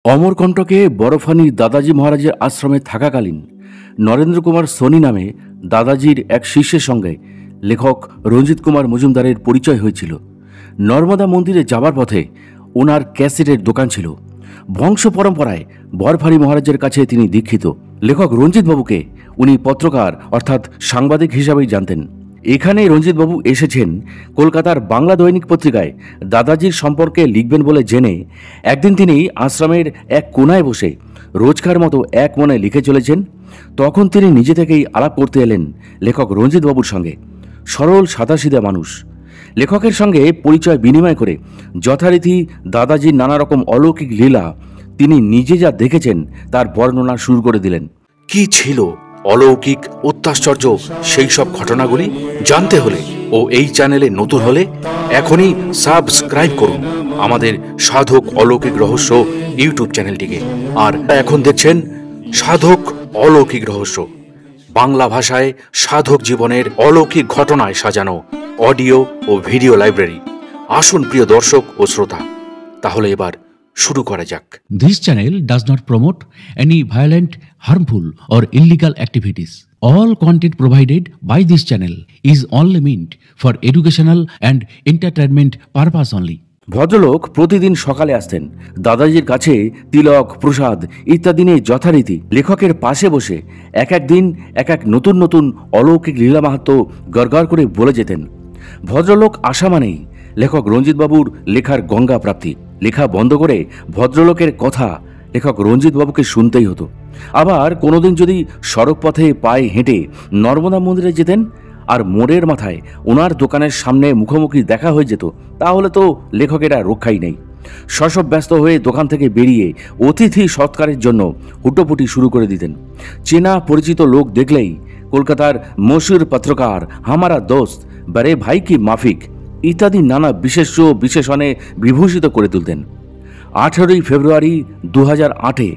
অমরকণ্টকে বরফানির দাদাজি মহারাজের আশ্রমে থাকাকালীন নরেন্দ্র কুমার সোনি নামে দাদাজির এক শিষ্যের সঙ্গে লেখক রঞ্জিত কুমার মজুমদারের পরিচয় হয়েছিল। নর্মদা মন্দিরে যাবার পথে ওনার ক্যাসেটের দোকান ছিল। বংশ পরম্পরায় বরফানি মহারাজের কাছে তিনি দীক্ষিত। লেখক রঞ্জিতবাবুকে উনি পত্রকার অর্থাৎ সাংবাদিক হিসাবেই জানতেন। এখানে রঞ্জিতবাবু এসেছেন কলকাতার বাংলা দৈনিক পত্রিকায় দাদাজির সম্পর্কে লিখবেন বলে জেনে। একদিন তিনি আশ্রমের এক কোনায় বসে রোজকার মতো এক মনে লিখে চলেছেন। তখন তিনি নিজে থেকেই আলাপ করতে এলেন লেখক রঞ্জিতবাবুর সঙ্গে। সরল সাদাসিধা মানুষ। লেখকের সঙ্গে পরিচয় বিনিময় করে যথারীতি দাদাজির নানা রকম অলৌকিক লীলা তিনি নিজে যা দেখেছেন তার বর্ণনা শুরু করে দিলেন। কি ছিল অলৌকিক অত্যাশ্চর্য সেই সব ঘটনাগুলি জানতে হলে ও এই চ্যানেলে নতুন হলে এখনই সাবস্ক্রাইব করুন আমাদের সাধক অলৌকিক রহস্য ইউটিউব চ্যানেলটিকে। আর এখন দেখছেন সাধক অলৌকিক রহস্য, বাংলা ভাষায় সাধক জীবনের অলৌকিক ঘটনায় সাজানো অডিও ও ভিডিও লাইব্রেরি। আসুন প্রিয় দর্শক ও শ্রোতা, তাহলে এবার শুরু করা যাক। This channel does not promote any violent, harmful or illegal activities. All content provided by this channel is only meant for educational and entertainment purpose only. ভদ্রলোক প্রতিদিন সকালে আসতেন। দাদাজির কাছে তিলক, প্রসাদ ইত্যাদি নিয়ে যথারীতি লেখকের পাশে বসে এক এক দিন এক এক নতুন নতুন অলৌকিক লীলা মাহাত্ম্য গড়গড় করে বলে যেতেন। ভদ্রলোক আসা মানেই লেখক রঞ্জিতবাবুর লেখার গঙ্গা প্রাপ্তি। লেখা বন্ধ করে ভদ্রলোকের কথা লেখক রঞ্জিতবাবুকে শুনতেই হতো। আবার কোনোদিন যদি সড়ক পথে পায়ে হেঁটে নর্মদা মন্দিরে যেতেন আর মোড়ের মাথায় ওনার দোকানের সামনে মুখোমুখি দেখা হয়ে যেত, তাহলে তো লেখকেরা রক্ষাই নেই। শশব ব্যস্ত হয়ে দোকান থেকে বেরিয়ে অতিথি সৎকারের জন্য হুটোপুটি শুরু করে দিতেন। চেনা পরিচিত লোক দেখলেই কলকাতার মশহুর পত্রকার, হামারা দোস্ত, বারে ভাই কি মাফিক ইত্যাদি নানা বিশেষ্য বিশেষণে বিভূষিত করে তুলতেন। 18ই ফেব্রুয়ারি 2008-এ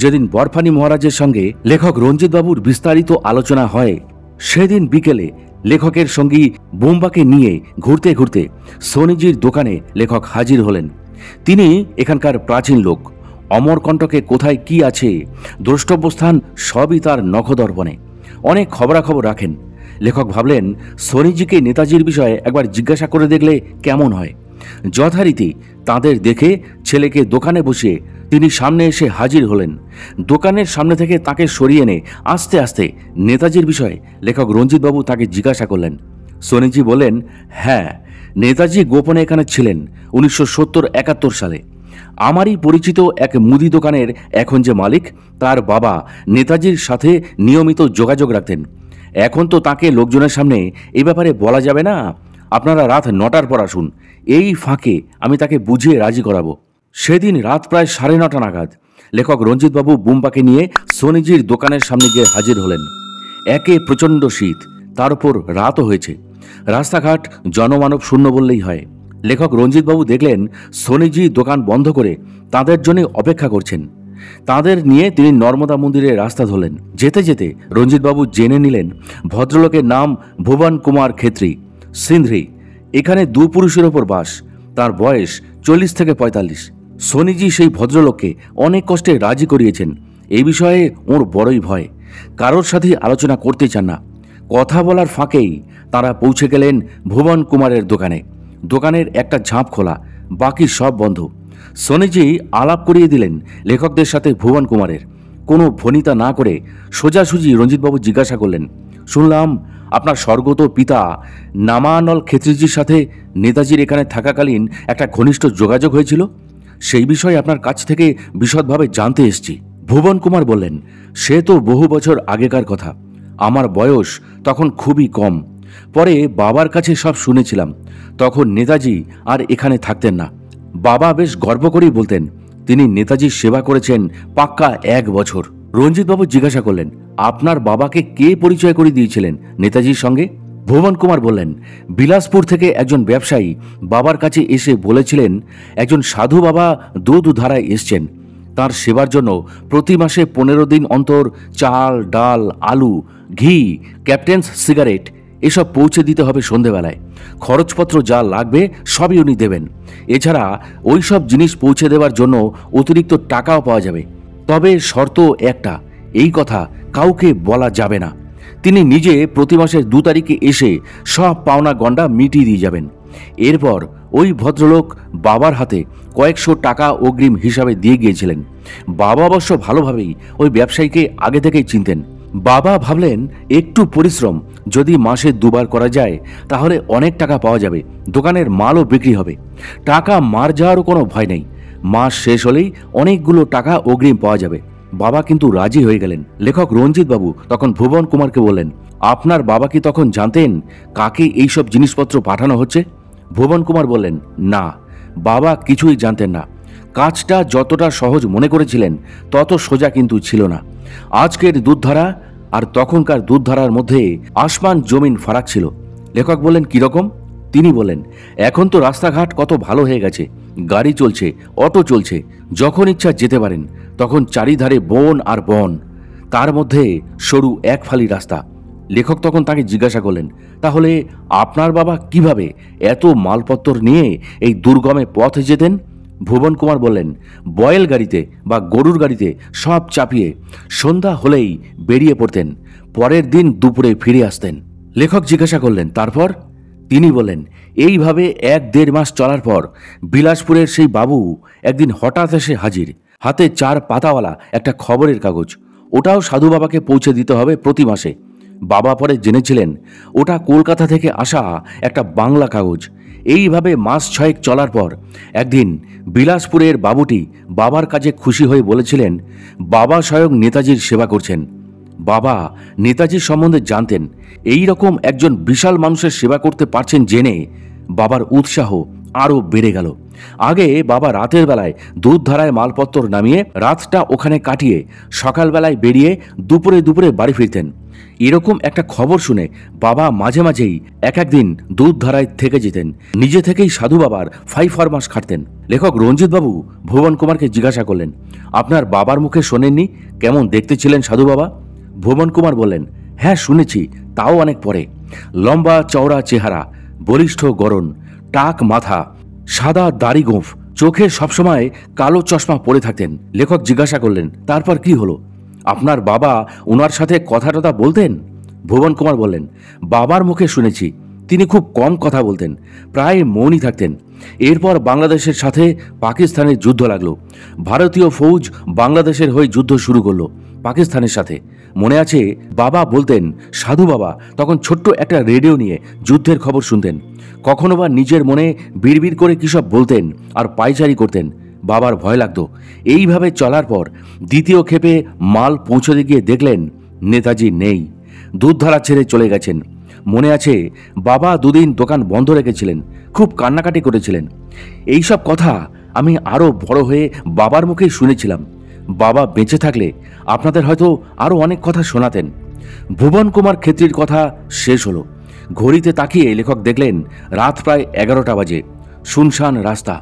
যেদিন বরফানি মহারাজের সঙ্গে লেখক রঞ্জিতবাবুর বিস্তারিত আলোচনা হয়, সেদিন বিকেলে লেখকের সঙ্গী বোম্বাকে নিয়ে ঘুরতে ঘুরতে সোনিজির দোকানে লেখক হাজির হলেন। তিনি এখানকার প্রাচীন লোক। অমরকণ্টকে কোথায় কি আছে দ্রষ্টব্যস্থান সবই তার নখদর্পণে। অনেক খবরাখবর রাখেন। লেখক ভাবলেন সোনিজিকে নেতাজির বিষয়ে একবার জিজ্ঞাসা করে দেখলে কেমন হয়। যথারীতি তাদের দেখে ছেলেকে দোকানে বসিয়ে তিনি সামনে এসে হাজির হলেন। দোকানের সামনে থেকে তাকে সরিয়ে এনে আস্তে আস্তে নেতাজির বিষয়ে লেখক রঞ্জিতবাবু তাকে জিজ্ঞাসা করলেন। সোনিজি বললেন, হ্যাঁ, নেতাজি গোপনে এখানে ছিলেন 1970-71 সালে। আমারই পরিচিত এক মুদি দোকানের এখন যে মালিক, তার বাবা নেতাজির সাথে নিয়মিত যোগাযোগ রাখতেন। এখন তো তাকে লোকজনের সামনে এই ব্যাপারে বলা যাবে না। আপনারা রাত 9টার পর আসুন, এই ফাঁকে আমি তাকে বুঝিয়ে রাজি করাবো। সেদিন রাত প্রায় 9:30 নাগাদ লেখক রঞ্জিতবাবু বুম্বাকে নিয়ে সোনিজির দোকানের সামনে গিয়ে হাজির হলেন। একে প্রচণ্ড শীত, তার উপর রাতও হয়েছে। রাস্তাঘাট জনমানব শূন্য বললেই হয়। লেখক রঞ্জিতবাবু দেখলেন সোনিজি দোকান বন্ধ করে তাদের জন্য অপেক্ষা করছেন। তাদের নিয়ে তিনি নর্মদা মন্দিরে রাস্তা ধরলেন। যেতে যেতে রঞ্জিতবাবু জেনে নিলেন ভদ্রলোকের নাম ভুবন কুমার খেত্রী, সিন্ধরি। এখানে দু পুরুষের ওপর বাস। তার বয়স 40 থেকে 45। সোনিজি সেই ভদ্রলোককে অনেক কষ্টে রাজি করিয়েছেন। এই বিষয়ে ওর বড়ই ভয়, কারোর সাথে আলোচনা করতে চান না। কথা বলার ফাঁকেই তারা পৌঁছে গেলেন ভুবন কুমারের দোকানে। দোকানের একটা ঝাঁপ খোলা, বাকি সব বন্ধ। সোনিজি আলাপ করিয়ে দিলেন লেখকদের সাথে ভুবন কুমারের। কোনো ভনিতা না করে সোজাসুজি রঞ্জিতবাবু জিজ্ঞাসা করলেন, শুনলাম আপনার স্বর্গত পিতা নামানল খেত্রীজির সাথে নেতাজির এখানে থাকাকালীন একটা ঘনিষ্ঠ যোগাযোগ হয়েছিল। সেই বিষয়ে আপনার কাছ থেকে বিশদভাবে জানতে এসেছি। ভুবন কুমার বললেন, সে তো বহু বছর আগেকার কথা। আমার বয়স তখন খুবই কম। পরে বাবার কাছে সব শুনেছিলাম। তখন নেতাজি আর এখানে থাকতেন না। বাবা বেশ গর্ব করেই বলতেন তিনি নেতাজির সেবা করেছেন পাক্কা 1 বছর। রঞ্জিতবাবু জিজ্ঞাসা করলেন, আপনার বাবাকে কে পরিচয় করে দিয়েছিলেন নেতাজির সঙ্গে? ভুবন কুমার বললেন, বিলাসপুর থেকে একজন ব্যবসায়ী বাবার কাছে এসে বলেছিলেন একজন সাধু বাবা দুধারায় এসছেন। তার সেবার জন্য প্রতি মাসে 15 দিন অন্তর চাল, ডাল, আলু, ঘি, ক্যাপ্টেন্স সিগারেট এসব পৌঁছে দিতে হবে সন্ধেবেলায়। খরচপত্র যা লাগবে সবই উনি দেবেন। এছাড়া ওই সব জিনিস পৌঁছে দেওয়ার জন্য অতিরিক্ত টাকাও পাওয়া যাবে। তবে শর্ত একটা, এই কথা কাউকে বলা যাবে না। তিনি নিজে প্রতি মাসের 2 তারিখে এসে সব পাওনা গন্ডা মিটিয়ে দিয়ে যাবেন। এরপর ওই ভদ্রলোক বাবার হাতে কয়েকশো টাকা অগ্রিম হিসাবে দিয়ে গিয়েছিলেন। বাবা অবশ্য ভালোভাবেই ওই ব্যবসায়ীকে আগে থেকেই চিনতেন। বাবা ভাবলেন একটু পরিশ্রম যদি মাসে 2 বার করা যায় তাহলে অনেক টাকা পাওয়া যাবে, দোকানের মালও বিক্রি হবে, টাকা মার যাওয়ারও কোনো ভয় নেই। মাস শেষ হলেই অনেকগুলো টাকা অগ্রিম পাওয়া যাবে। বাবা কিন্তু রাজি হয়ে গেলেন। লেখক রঞ্জিত বাবু তখন ভুবন কুমারকে বললেন, আপনার বাবা কি তখন জানতেন কাকে এইসব জিনিসপত্র পাঠানো হচ্ছে? ভুবন কুমার বললেন, না, বাবা কিছুই জানতেন না। কাজটা যতটা সহজ মনে করেছিলেন তত সোজা কিন্তু ছিল না। আজকের দুধধারা আর তখনকার দুধধারার মধ্যে আসমান জমিন ফারাক ছিল। লেখক বললেন, কিরকম? তিনি বলেন, এখন তো রাস্তাঘাট কত ভালো হয়ে গেছে, গাড়ি চলছে, অটো চলছে, যখন ইচ্ছা যেতে পারেন। তখন চারিধারে বন আর বন, তার মধ্যে সরু এক ফালি রাস্তা। লেখক তখন তাকে জিজ্ঞাসা করলেন, তাহলে আপনার বাবা কিভাবে এত মালপত্র নিয়ে এই দুর্গমে পথে যেতেন? ভুবন কুমার বললেন, বয়েল গাড়িতে বা গরুর গাড়িতে সব চাপিয়ে সন্ধ্যা হলেই বেরিয়ে পড়তেন, পরের দিন দুপুরে ফিরে আসতেন। লেখক জিজ্ঞাসা করলেন, তারপর? তিনি বলেন, এইভাবে 1-1.5 মাস চলার পর বিলাসপুরের সেই বাবু একদিন হঠাৎ এসে হাজির, হাতে 4 পাতাওয়ালা একটা খবরের কাগজ। ওটাও সাধু বাবাকে পৌঁছে দিতে হবে প্রতি মাসে। বাবা পরে জেনেছিলেন ওটা কলকাতা থেকে আসা একটা বাংলা কাগজ। এইভাবে মাস 6 চলার পর একদিন বিলাসপুরের বাবুটি বাবার কাজে খুশি হয়ে বলেছিলেন, বাবা স্বয়ং নেতাজির সেবা করছেন। বাবা নেতাজির সম্বন্ধে জানতেন। এই রকম একজন বিশাল মানুষের সেবা করতে পারছেন জেনে বাবার উৎসাহ আরও বেড়ে গেল। আগে বাবা রাতের বেলায় দুধধারায় মালপত্র নামিয়ে রাতটা ওখানে কাটিয়ে সকালবেলায় বেরিয়ে দুপুরে দুপুরে বাড়ি ফিরতেন। এরকম একটা খবর শুনে বাবা মাঝে মাঝেই এক একদিন দুধধারায় থেকে যেতেন। নিজে থেকেই সাধু বাবার 5 মাস খাটতেন। লেখক রঞ্জিত বাবু ভুবন কুমারকে জিজ্ঞাসা করলেন, আপনার বাবার মুখে শোনেননি কেমন দেখতে ছিলেন সাধু বাবা? ভুবন কুমার বললেন, হ্যাঁ শুনেছি, তাও অনেক পরে। লম্বা চওড়া চেহারা, বলিষ্ঠ গড়ন, টাক মাথা, সাদা দাড়ি গোঁফ, চোখে সবসময় কালো চশমা পরে থাকতেন। লেখক জিজ্ঞাসা করলেন, তারপর কি হলো? আপনার বাবা ওনার সাথে কথা টথা বলতেন? ভুবন কুমার বললেন, বাবার মুখে শুনেছি তিনি খুব কম কথা বলতেন, প্রায় মৌনই থাকতেন। এরপর বাংলাদেশের সাথে পাকিস্তানের যুদ্ধ লাগলো। ভারতীয় ফৌজ বাংলাদেশের হয়ে যুদ্ধ শুরু করলো পাকিস্তানের সাথে। মনে আছে বাবা বলতেন সাধু বাবা তখন ছোট্ট একটা রেডিও নিয়ে যুদ্ধের খবর শুনতেন। কখনো বা নিজের মনে বিড়বিড় করে কিসব বলতেন আর পায়চারি করতেন। বাবার ভয় লাগতো। এইভাবে চলার পর দ্বিতীয় ক্ষেপে মাল পৌঁছতে গিয়ে দেখলেন নেতাজি নেই, দুধধারা ছেড়ে চলে গেছেন। মনে আছে বাবা 2 দিন দোকান বন্ধ রেখেছিলেন, খুব কান্নাকাটি করেছিলেন। এইসব কথা আমি আরও বড় হয়ে বাবার মুখেই শুনেছিলাম। বাবা বেঁচে থাকলে আপনাদের হয়তো আরও অনেক কথা শোনাতেন। ভুবন কুমার ক্ষেত্রীর কথা শেষ হলো। ঘড়িতে তাকিয়ে লেখক দেখলেন রাত প্রায় 11টা বাজে। শুনশান রাস্তা।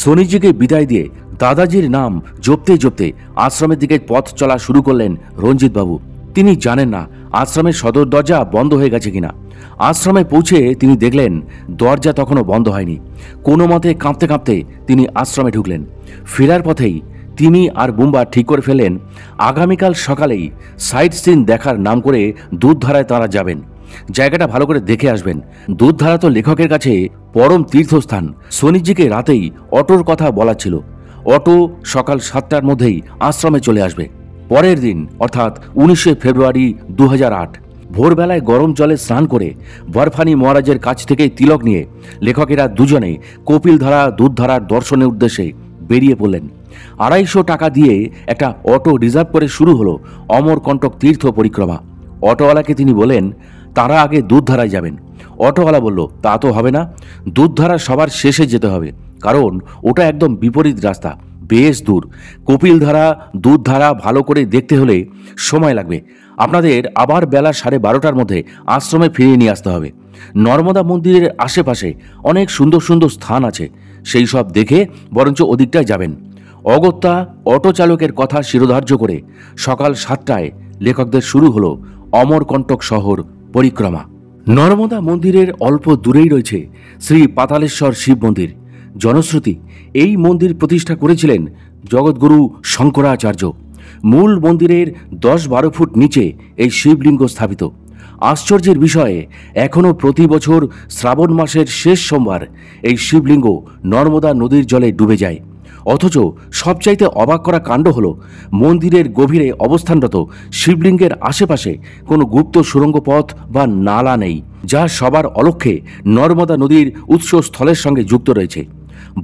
সোনিজিকে বিদায় দিয়ে দাদাজির নাম জপতে জপতে আশ্রমের দিকে পথ চলা শুরু করলেন রঞ্জিত বাবু। তিনি জানেন না আশ্রমের সদর দরজা বন্ধ হয়ে গেছে কিনা। আশ্রমে পৌঁছে তিনি দেখলেন দরজা তখনও বন্ধ হয়নি। কোনো মতে কাঁপতে কাঁপতে তিনি আশ্রমে ঢুকলেন। ফেরার পথেই তিনি আর বুম্বা ঠিক করে ফেলেন আগামীকাল সকালেই সাইট সিন দেখার নাম করে দুধধারায় তাঁরা যাবেন। জায়গাটা ভালো করে দেখে আসবেন। দুধধারা তো লেখকের কাছে পরম তীর্থস্থান। সোনিজিকে রাতেই অটোর কথা বলা ছিল। অটো সকাল 7টার মধ্যেই আশ্রমে চলে আসবে। পরের দিন অর্থাৎ 19শে ফেব্রুয়ারি 2008 ভোরবেলায় গরম জলে স্নান করে বরফানি মহারাজের কাছ থেকে তিলক নিয়ে লেখকেরা দুজনে কপিলধারা দুধধারার দর্শনের উদ্দেশ্যে বেরিয়ে পড়লেন। 250 টাকা দিয়ে একটা অটো রিজার্ভ করে শুরু হলো অমরকণ্টক তীর্থ পরিক্রমা। অটোওয়ালাকে তিনি বলেন তারা আগে দুধধারায় যাবেন। অটোওয়ালা বলল, তা তো হবে না, দুধধারা সবার শেষে যেতে হবে, কারণ ওটা একদম বিপরীত রাস্তা, বেশ দূর। কপিলধারা দুধধারা ভালো করে দেখতে হলে সময় লাগবে। আপনাদের আবার বেলা 12:30টার মধ্যে আশ্রমে ফিরিয়ে নিয়ে আসতে হবে। নর্মদা মন্দিরের আশেপাশে অনেক সুন্দর সুন্দর স্থান আছে, সেই সব দেখে বরঞ্চ ওদিকটায় যাবেন। অগত্যা অটো চালকের কথা শিরোধার্য করে সকাল 7টায় লেখকদের শুরু হলো অমরকণ্টক শহর পরিক্রমা। নর্মদা মন্দিরের অল্প দূরেই রয়েছে শ্রী পাতালেশ্বর শিব মন্দির। জনশ্রুতি, এই মন্দির প্রতিষ্ঠা করেছিলেন জগৎগুরু শঙ্করাচার্য। মূল মন্দিরের 10-12 ফুট নিচে এই শিবলিঙ্গ স্থাপিত। আশ্চর্যের বিষয়ে এখনও প্রতি বছর শ্রাবণ মাসের শেষ সোমবার এই শিবলিঙ্গ নর্মদা নদীর জলে ডুবে যায়। অথচ সবচাইতে অবাক করা কাণ্ড হল, মন্দিরের গভীরে অবস্থানরত শিবলিঙ্গের আশেপাশে কোনো গুপ্ত সুড়ঙ্গ পথ বা নালা নেই, যা সবার অলক্ষ্যে নর্মদা নদীর উৎসস্থলের সঙ্গে যুক্ত রয়েছে।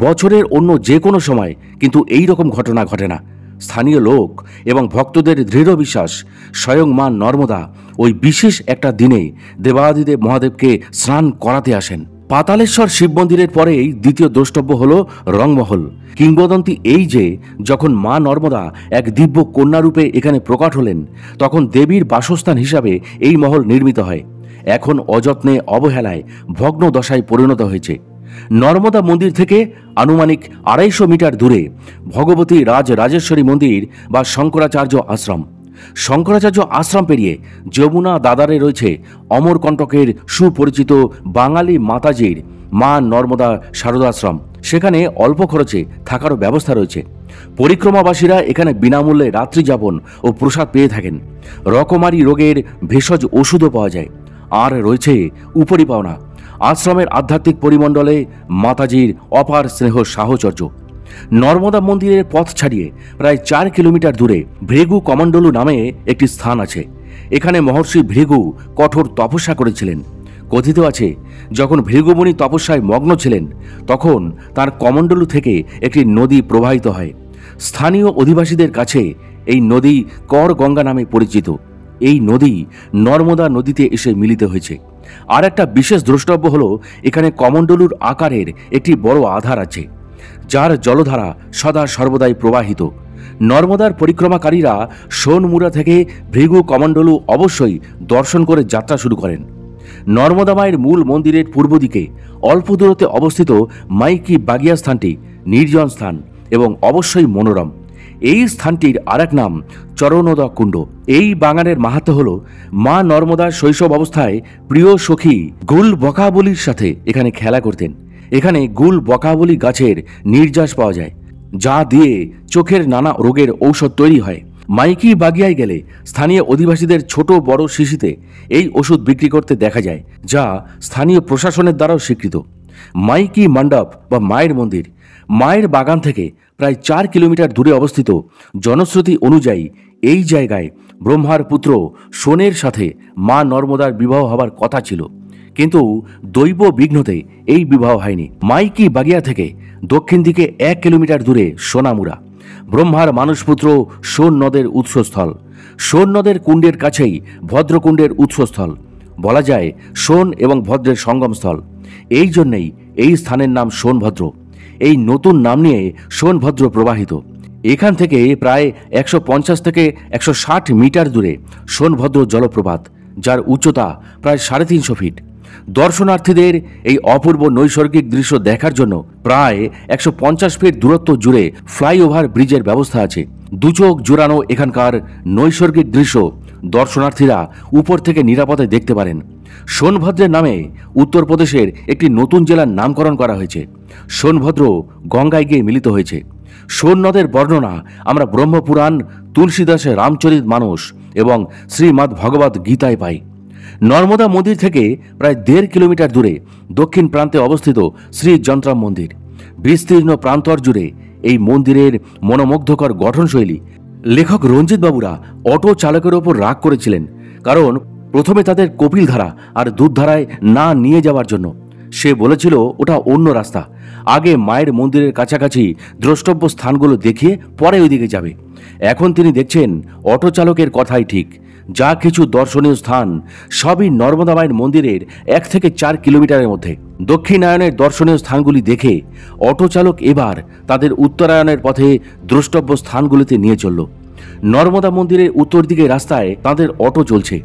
বছরের অন্য যে কোনো সময় কিন্তু এই রকম ঘটনা ঘটে না। স্থানীয় লোক এবং ভক্তদের দৃঢ় বিশ্বাস, স্বয়ং মা নর্মদা ওই বিশেষ একটা দিনে দেবাদিদেব মহাদেবকে স্নান করাতে আসেন। পাতালেশ্বর শিব মন্দিরের পরেই দ্বিতীয় দ্রষ্টব্য হল রংমহল। কিংবদন্তি এই যে, যখন মা নর্মদা এক দিব্য কন্যারূপে এখানে প্রকট হলেন, তখন দেবীর বাসস্থান হিসাবে এই মহল নির্মিত হয়। এখন অযত্নে অবহেলায় ভগ্ন দশায় পরিণত হয়েছে। নর্মদা মন্দির থেকে আনুমানিক 250 মিটার দূরে ভগবতী রাজরাজেশ্বরী মন্দির বা শঙ্করাচার্য আশ্রম। শঙ্করাচার্য আশ্রম পেরিয়ে যমুনা দাদারে রয়েছে অমরকণ্টকের সুপরিচিত বাঙালি মাতাজির মা নর্মদা শারদাশ্রম। সেখানে অল্প খরচে থাকারও ব্যবস্থা রয়েছে। পরিক্রমাবাসীরা এখানে বিনামূল্যে রাত্রি যাপন ও প্রসাদ পেয়ে থাকেন। রকমারি রোগের ভেষজ ওষুধও পাওয়া যায়। আর রয়েছে উপরি পাওনা, আশ্রমের আধ্যাত্মিক পরিমণ্ডলে মাতাজির অপার স্নেহ সাহচর্য। নর্মদা মন্দিরের পথ ছাড়িয়ে প্রায় 4 কিলোমিটার দূরে ভৃগু কমণ্ডলু নামে একটি স্থান আছে। এখানে মহর্ষি ভৃগু কঠোর তপস্যা করেছিলেন। কথিত আছে, যখন ভৃগুমুনি তপস্যায় মগ্ন ছিলেন, তখন তার কমণ্ডলু থেকে একটি নদী প্রবাহিত হয়। স্থানীয় অধিবাসীদের কাছে এই নদী কর গঙ্গা নামে পরিচিত। এই নদী নর্মদা নদীতে এসে মিলিত হয়েছে। আর একটা বিশেষ দ্রষ্টব্য হল, এখানে কমণ্ডলুর আকারের একটি বড় আধার আছে, যার জলধারা সদা সর্বদাই প্রবাহিত। নর্মদার পরিক্রমাকারীরা সোনমুড়া থেকে ভৃগু কমণ্ডলু অবশ্যই দর্শন করে যাত্রা শুরু করেন। নর্মদা মায়ের মূল মন্দিরের পূর্ব দিকে অল্প দূরত্বে অবস্থিত মাইকি বাগিয়া স্থানটি নির্জন স্থান এবং অবশ্যই মনোরম। এই স্থানটির আরেক নাম চরণোদা কুণ্ড। এই বাগানের মাহাত্ম্য হল, মা নর্মদা শৈশব অবস্থায় প্রিয় সখী গুল বকাবলির সাথে এখানে খেলা করতেন। এখানে গুল বকাবলি গাছের নির্যাস পাওয়া যায়, যা দিয়ে চোখের নানা রোগের ঔষধ তৈরি হয়। মাইকি বাগিয়ায় গেলে স্থানীয় অধিবাসীদের ছোট বড় শিশিতে এই ওষুধ বিক্রি করতে দেখা যায়, যা স্থানীয় প্রশাসনের দ্বারাও স্বীকৃত। মাইকি মণ্ডপ বা মায়ের মন্দির মায়ের বাগান থেকে প্রায় 4 কিলোমিটার দূরে অবস্থিত। জনশ্রুতি অনুযায়ী এই জায়গায় ব্রহ্মার পুত্র সোনের সাথে মা নর্মদার বিবাহ হবার কথা ছিল, কিন্তু দৈব বিঘ্নতে এই বিবাহ হয়নি। মাইকি বাগিয়া থেকে দক্ষিণ দিকে 1 কিলোমিটার দূরে সোনামুড়া, ব্রহ্মার মানুষপুত্র সোন নদের উৎসস্থল। সোন নদের কুণ্ডের কাছেই ভদ্রকুণ্ডের উৎসস্থল। বলা যায় সোন এবং ভদ্রের সঙ্গমস্থল। এই জন্যেই এই স্থানের নাম সোনভদ্র। এই নতুন নাম নিয়ে সোনভদ্র প্রবাহিত। এখান থেকে প্রায় 150 থেকে 160 মিটার দূরে সোনভদ্র জলপ্রপাত, যার উচ্চতা প্রায় 350 ফিট। দর্শনার্থীদের এই অপূর্ব নৈসর্গিক দৃশ্য দেখার জন্য প্রায় 150 ফিট দূরত্ব জুড়ে ফ্লাইওভার ব্রিজের ব্যবস্থা আছে। দুচোখ জোড়ানো এখানকার নৈসর্গিক দৃশ্য দর্শনার্থীরা উপর থেকে নিরাপদে দেখতে পারেন। সোনভদ্রের নামে উত্তরপ্রদেশের একটি নতুন জেলার নামকরণ করা হয়েছে। সোনভদ্র গঙ্গায় গিয়ে মিলিত হয়েছে। সোন নদের বর্ণনা আমরা ব্রহ্মপুরাণ, তুলসীদাসের রামচরিত মানস এবং শ্রীমদ্ ভগবত গীতায় পাই। নর্মদা মন্দির থেকে প্রায় 1.5 কিলোমিটার দূরে দক্ষিণ প্রান্তে অবস্থিত শ্রী যন্ত্রাম মন্দির। বিস্তীর্ণ প্রান্তর জুড়ে এই মন্দিরের মনোমুগ্ধকর গঠনশৈলী। লেখক রঞ্জিত বাবুরা অটো চালকের ওপর রাগ করেছিলেন, কারণ প্রথমে তাদের কপিলধারা আর দুধধারায় না নিয়ে যাওয়ার জন্য। সে বলেছিল ওটা অন্য রাস্তা, আগে মায়ের মন্দিরের কাছাকাছি দ্রষ্টব্য স্থানগুলো দেখিয়ে পরে ওইদিকে যাবে। এখন তিনি দেখছেন অটো চালকের কথাই ঠিক। যা কিছু দর্শনীয় স্থান সবই নর্মদা মায়ের মন্দিরের 1 থেকে 4 কিলোমিটারের মধ্যে। দক্ষিণায়নের দর্শনীয় স্থানগুলি দেখে অটো চালক এবার তাদের উত্তরায়ণের পথে দ্রষ্টব্য স্থানগুলিতে নিয়ে চলল। নর্মদা মন্দিরের উত্তর দিকে রাস্তায় তাদের অটো চলছে।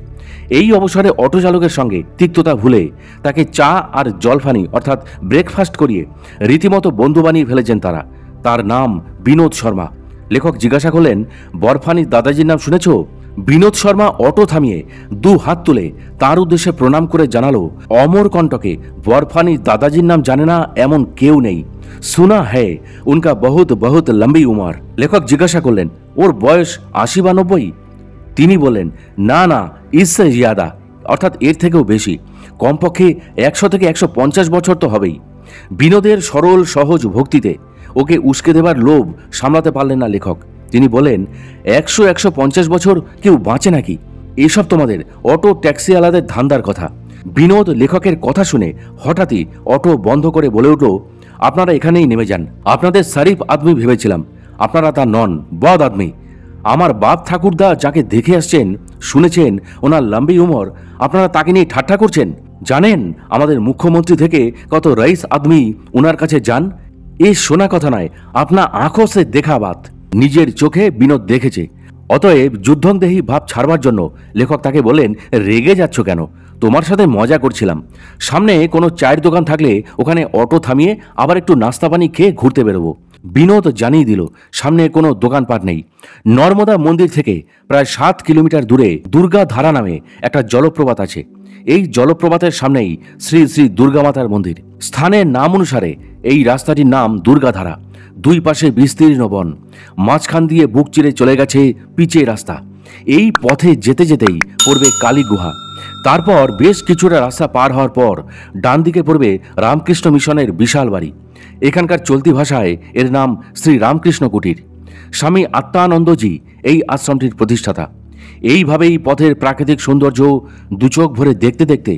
এই অবসরে অটো চালকের সঙ্গে তিক্ততা ভুলে তাকে চা আর জলপানি অর্থাৎ ব্রেকফাস্ট করিয়ে রীতিমতো বন্ধু বানিয়ে ফেলেছেন তারা। তার নাম বিনোদ শর্মা। লেখক জিজ্ঞাসা করলেন, বরফানি দাদাজির নাম শুনেছ? বিনোদ শর্মা অটো থামিয়ে দু হাত তুলে তার উদ্দেশ্যে প্রণাম করে জানালো, অমর কণ্টকে বরফানি দাদাজির নাম জানে না এমন কেউ নেই। সুনা হ্যায় উনকা বহুত বহুত লম্বি উমর। লেখক জিজ্ঞাসা করলেন, ওর বয়স ৮০ বা ৯০? তিনি বললেন, না না, ইসসে জিয়াদা, অর্থাৎ এর থেকেও বেশি, কমপক্ষে ১০০ থেকে ১৫০ বছর তো হবেই। বিনোদের সরল সহজ ভক্তিতে ওকে উস্কে দেবার লোভ সামলাতে পারলেন না লেখক। তিনি বলেন, ১০০-১৫০ বছর কেউ বাঁচে নাকি? এসব তোমাদের অটো ট্যাক্সিওয়ালাদের ধান্দার কথা। বিনোদ লেখকের কথা শুনে হঠাৎই অটো বন্ধ করে বলে উঠল, আপনারা এখানেই নেমে যান। আপনাদের শরীফ আদমি ভেবেছিলাম, আপনারা তা নন, বদ আদমি। আমার বাপ ঠাকুরদা যাকে দেখে আসছেন, শুনেছেন ওনার লম্বি উমর, আপনারা তাকে নিয়ে ঠাট্টা করছেন। জানেন আমাদের মুখ্যমন্ত্রী থেকে কত রইস আদমি ওনার কাছে যান? এই শোনা কথা নয়, আপনার আঁখো সে দেখা বাত। নিজের চোখে বিনোদ দেখেছে। অতএব যুদ্ধংদেহী ভাব ছাড়বার জন্য লেখক তাকে বললেন, রেগে যাচ্ছ কেন? তোমার সাথে মজা করছিলাম। সামনে কোনো চায়ের দোকান থাকলে ওখানে অটো থামিয়ে আবার একটু নাস্তা পানি খেয়ে ঘুরতে বেরোবো। বিনোদ জানিয়ে দিল, সামনে কোনো দোকানপাট নেই। নর্মদা মন্দির থেকে প্রায় ৭ কিলোমিটার দূরে দুর্গা ধারা নামে একটা জলপ্রপাত আছে। এই জলপ্রপাতের সামনেই শ্রী শ্রী দুর্গামাতার মন্দির। স্থানের নাম অনুসারে এই রাস্তাটির নাম দুর্গাধারা। দুই পাশে বিস্তীর্ণ বন, মাঝখান দিয়ে বুক চিরে চলে গেছে পিচে রাস্তা। এই পথে যেতে যেতেই পড়বে কালী গুহা। তারপর বেশ কিছুটা রাস্তা পার হওয়ার পর ডান দিকে পড়বে রামকৃষ্ণ মিশনের বিশাল বাড়ি। এখানকার চলতি ভাষায় এর নাম শ্রী রামকৃষ্ণ কুটির। স্বামী আত্মানন্দজি এই আশ্রমটির প্রতিষ্ঠাতা। এইভাবেই পথের প্রাকৃতিক সৌন্দর্য দুচোখ ভরে দেখতে দেখতে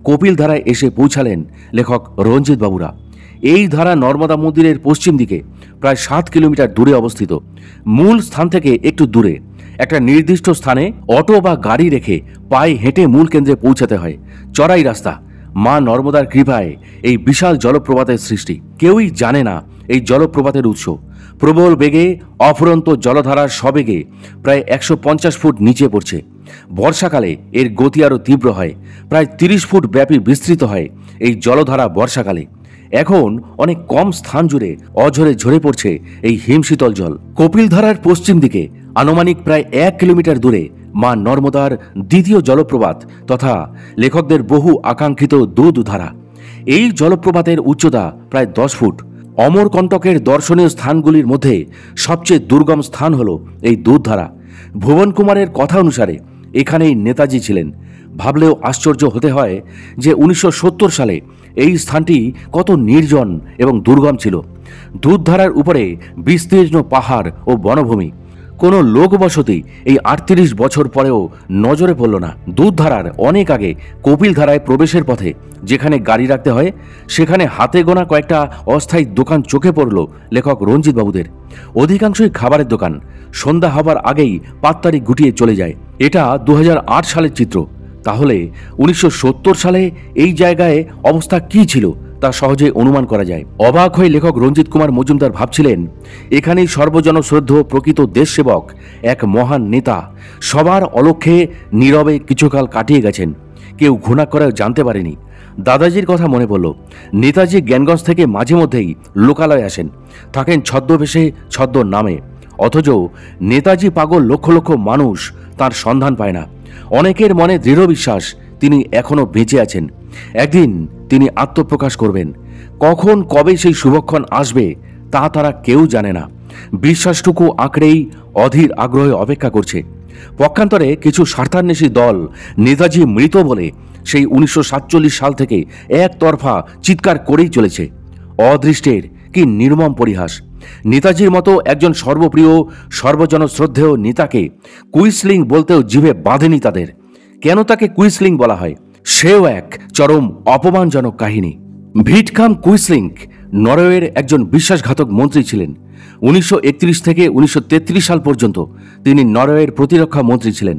কপিল ধারায় এসে পৌঁছালেন লেখক রঞ্জিত বাবুরা। এই ধারা নর্মদা মন্দিরের পশ্চিম দিকে প্রায় ৭ কিলোমিটার দূরে অবস্থিত। মূল স্থান থেকে একটু দূরে একটা নির্দিষ্ট স্থানে অটো বা গাড়ি রেখে পায়ে হেঁটে মূল কেন্দ্রে পৌঁছাতে হয়। চড়াই রাস্তা। মা নর্মদার কৃপায় এই বিশাল জলপ্রপাতের সৃষ্টি। কেউই জানে না এই জলপ্রপাতের উৎস। প্রবল বেগে অফুরন্ত জলধারার সবেগে প্রায় ১৫০ ফুট নিচে পড়ছে। বর্ষাকালে এর গতি আরও তীব্র হয়। প্রায় ৩০ ফুট ব্যাপী বিস্তৃত হয় এই জলধারা বর্ষাকালে। এখন অনেক কম স্থান জুড়ে অঝরে ঝরে পড়ছে এই হিমশীতল জল। কপিলধারার পশ্চিম দিকে আনুমানিক প্রায় ১ কিলোমিটার দূরে মা নর্মদার দ্বিতীয় জলপ্রপাত তথা লেখকদের বহু আকাঙ্ক্ষিত দুধধারা। এই জলপ্রপাতের উচ্চতা প্রায় ১০ ফুট। অমরকণ্টকের দর্শনীয় স্থানগুলির মধ্যে সবচেয়ে দুর্গম স্থান হল এই দুধধারা। ভুবন কুমারের কথা অনুসারে এখানেই নেতাজি ছিলেন। ভাবলেও আশ্চর্য হতে হয় যে ১৯৭০ সালে এই স্থানটি কত নির্জন এবং দুর্গম ছিল। দুধধারার উপরে বিস্তীর্ণ পাহাড় ও বনভূমি। কোনো লোকবসতি এই ৩৮ বছর পরেও নজরে পড়ল না। দুধধারার অনেক আগে কপিলধারায় প্রবেশের পথে যেখানে গাড়ি রাখতে হয় সেখানে হাতে গোনা কয়েকটা অস্থায়ী দোকান চোখে পড়ল লেখক রঞ্জিত বাবুদের। অধিকাংশই খাবারের দোকান। সন্ধ্যা হবার আগেই পাততাড়ি গুটিয়ে চলে যায়। এটা ২০০৮ সালের চিত্র। তাহলে ১৯৭০ সালে এই জায়গায় অবস্থা কি ছিল তা সহজে অনুমান করা যায়। অবাক হয়ে লেখক রঞ্জিত কুমার মজুমদার ভাবছিলেন, এখানেই সর্বজনশ্রদ্ধ প্রকৃত দেশসেবক এক মহান নেতা সবার অলক্ষ্যে নীরবে কিছুকাল কাটিয়ে গেছেন। কেউ ঘৃণা করেও জানতে পারেনি। দাদাজির কথা মনে পড়ল। নেতাজি জ্ঞানগঞ্জ থেকে মাঝে মধ্যেই লোকালয়ে আসেন, থাকেন ছদ্মবেশে ছদ্ম নামে। অথচ নেতাজি পাগল লক্ষ লক্ষ মানুষ তার সন্ধান পায় না। অনেকের মনে দৃঢ় বিশ্বাস তিনি এখনো বেঁচে আছেন। একদিন তিনি আত্মপ্রকাশ করবেন। কখন কবে সেই শুভক্ষণ আসবে তা তারা কেউ জানে না। বিশ্বাসটুকু আঁকড়েই অধীর আগ্রহে অপেক্ষা করছে। পক্ষান্তরে কিছু স্বার্থান্বেষী দল নেতাজি মৃত বলে সেই ১৯৪৭ সাল থেকে একতরফা চিৎকার করেই চলেছে। অদৃষ্টের কি নির্মম পরিহাস! নেতাজির মতো একজন সর্বপ্রিয় সর্বজনশ্রদ্ধেয় নেতাকে কুইসলিং বলতেও জিভে বাঁধেনি তাদের। কেন তাকে কুইসলিং বলা হয় সেও এক চরম অপমানজনক কাহিনী। ভিটকাম কুইসলিং নরওয়ের একজন বিশ্বাসঘাতক মন্ত্রী ছিলেন। ১৯৩১ থেকে ১৯৩৩ সাল পর্যন্ত তিনি নরওয়ের প্রতিরক্ষা মন্ত্রী ছিলেন।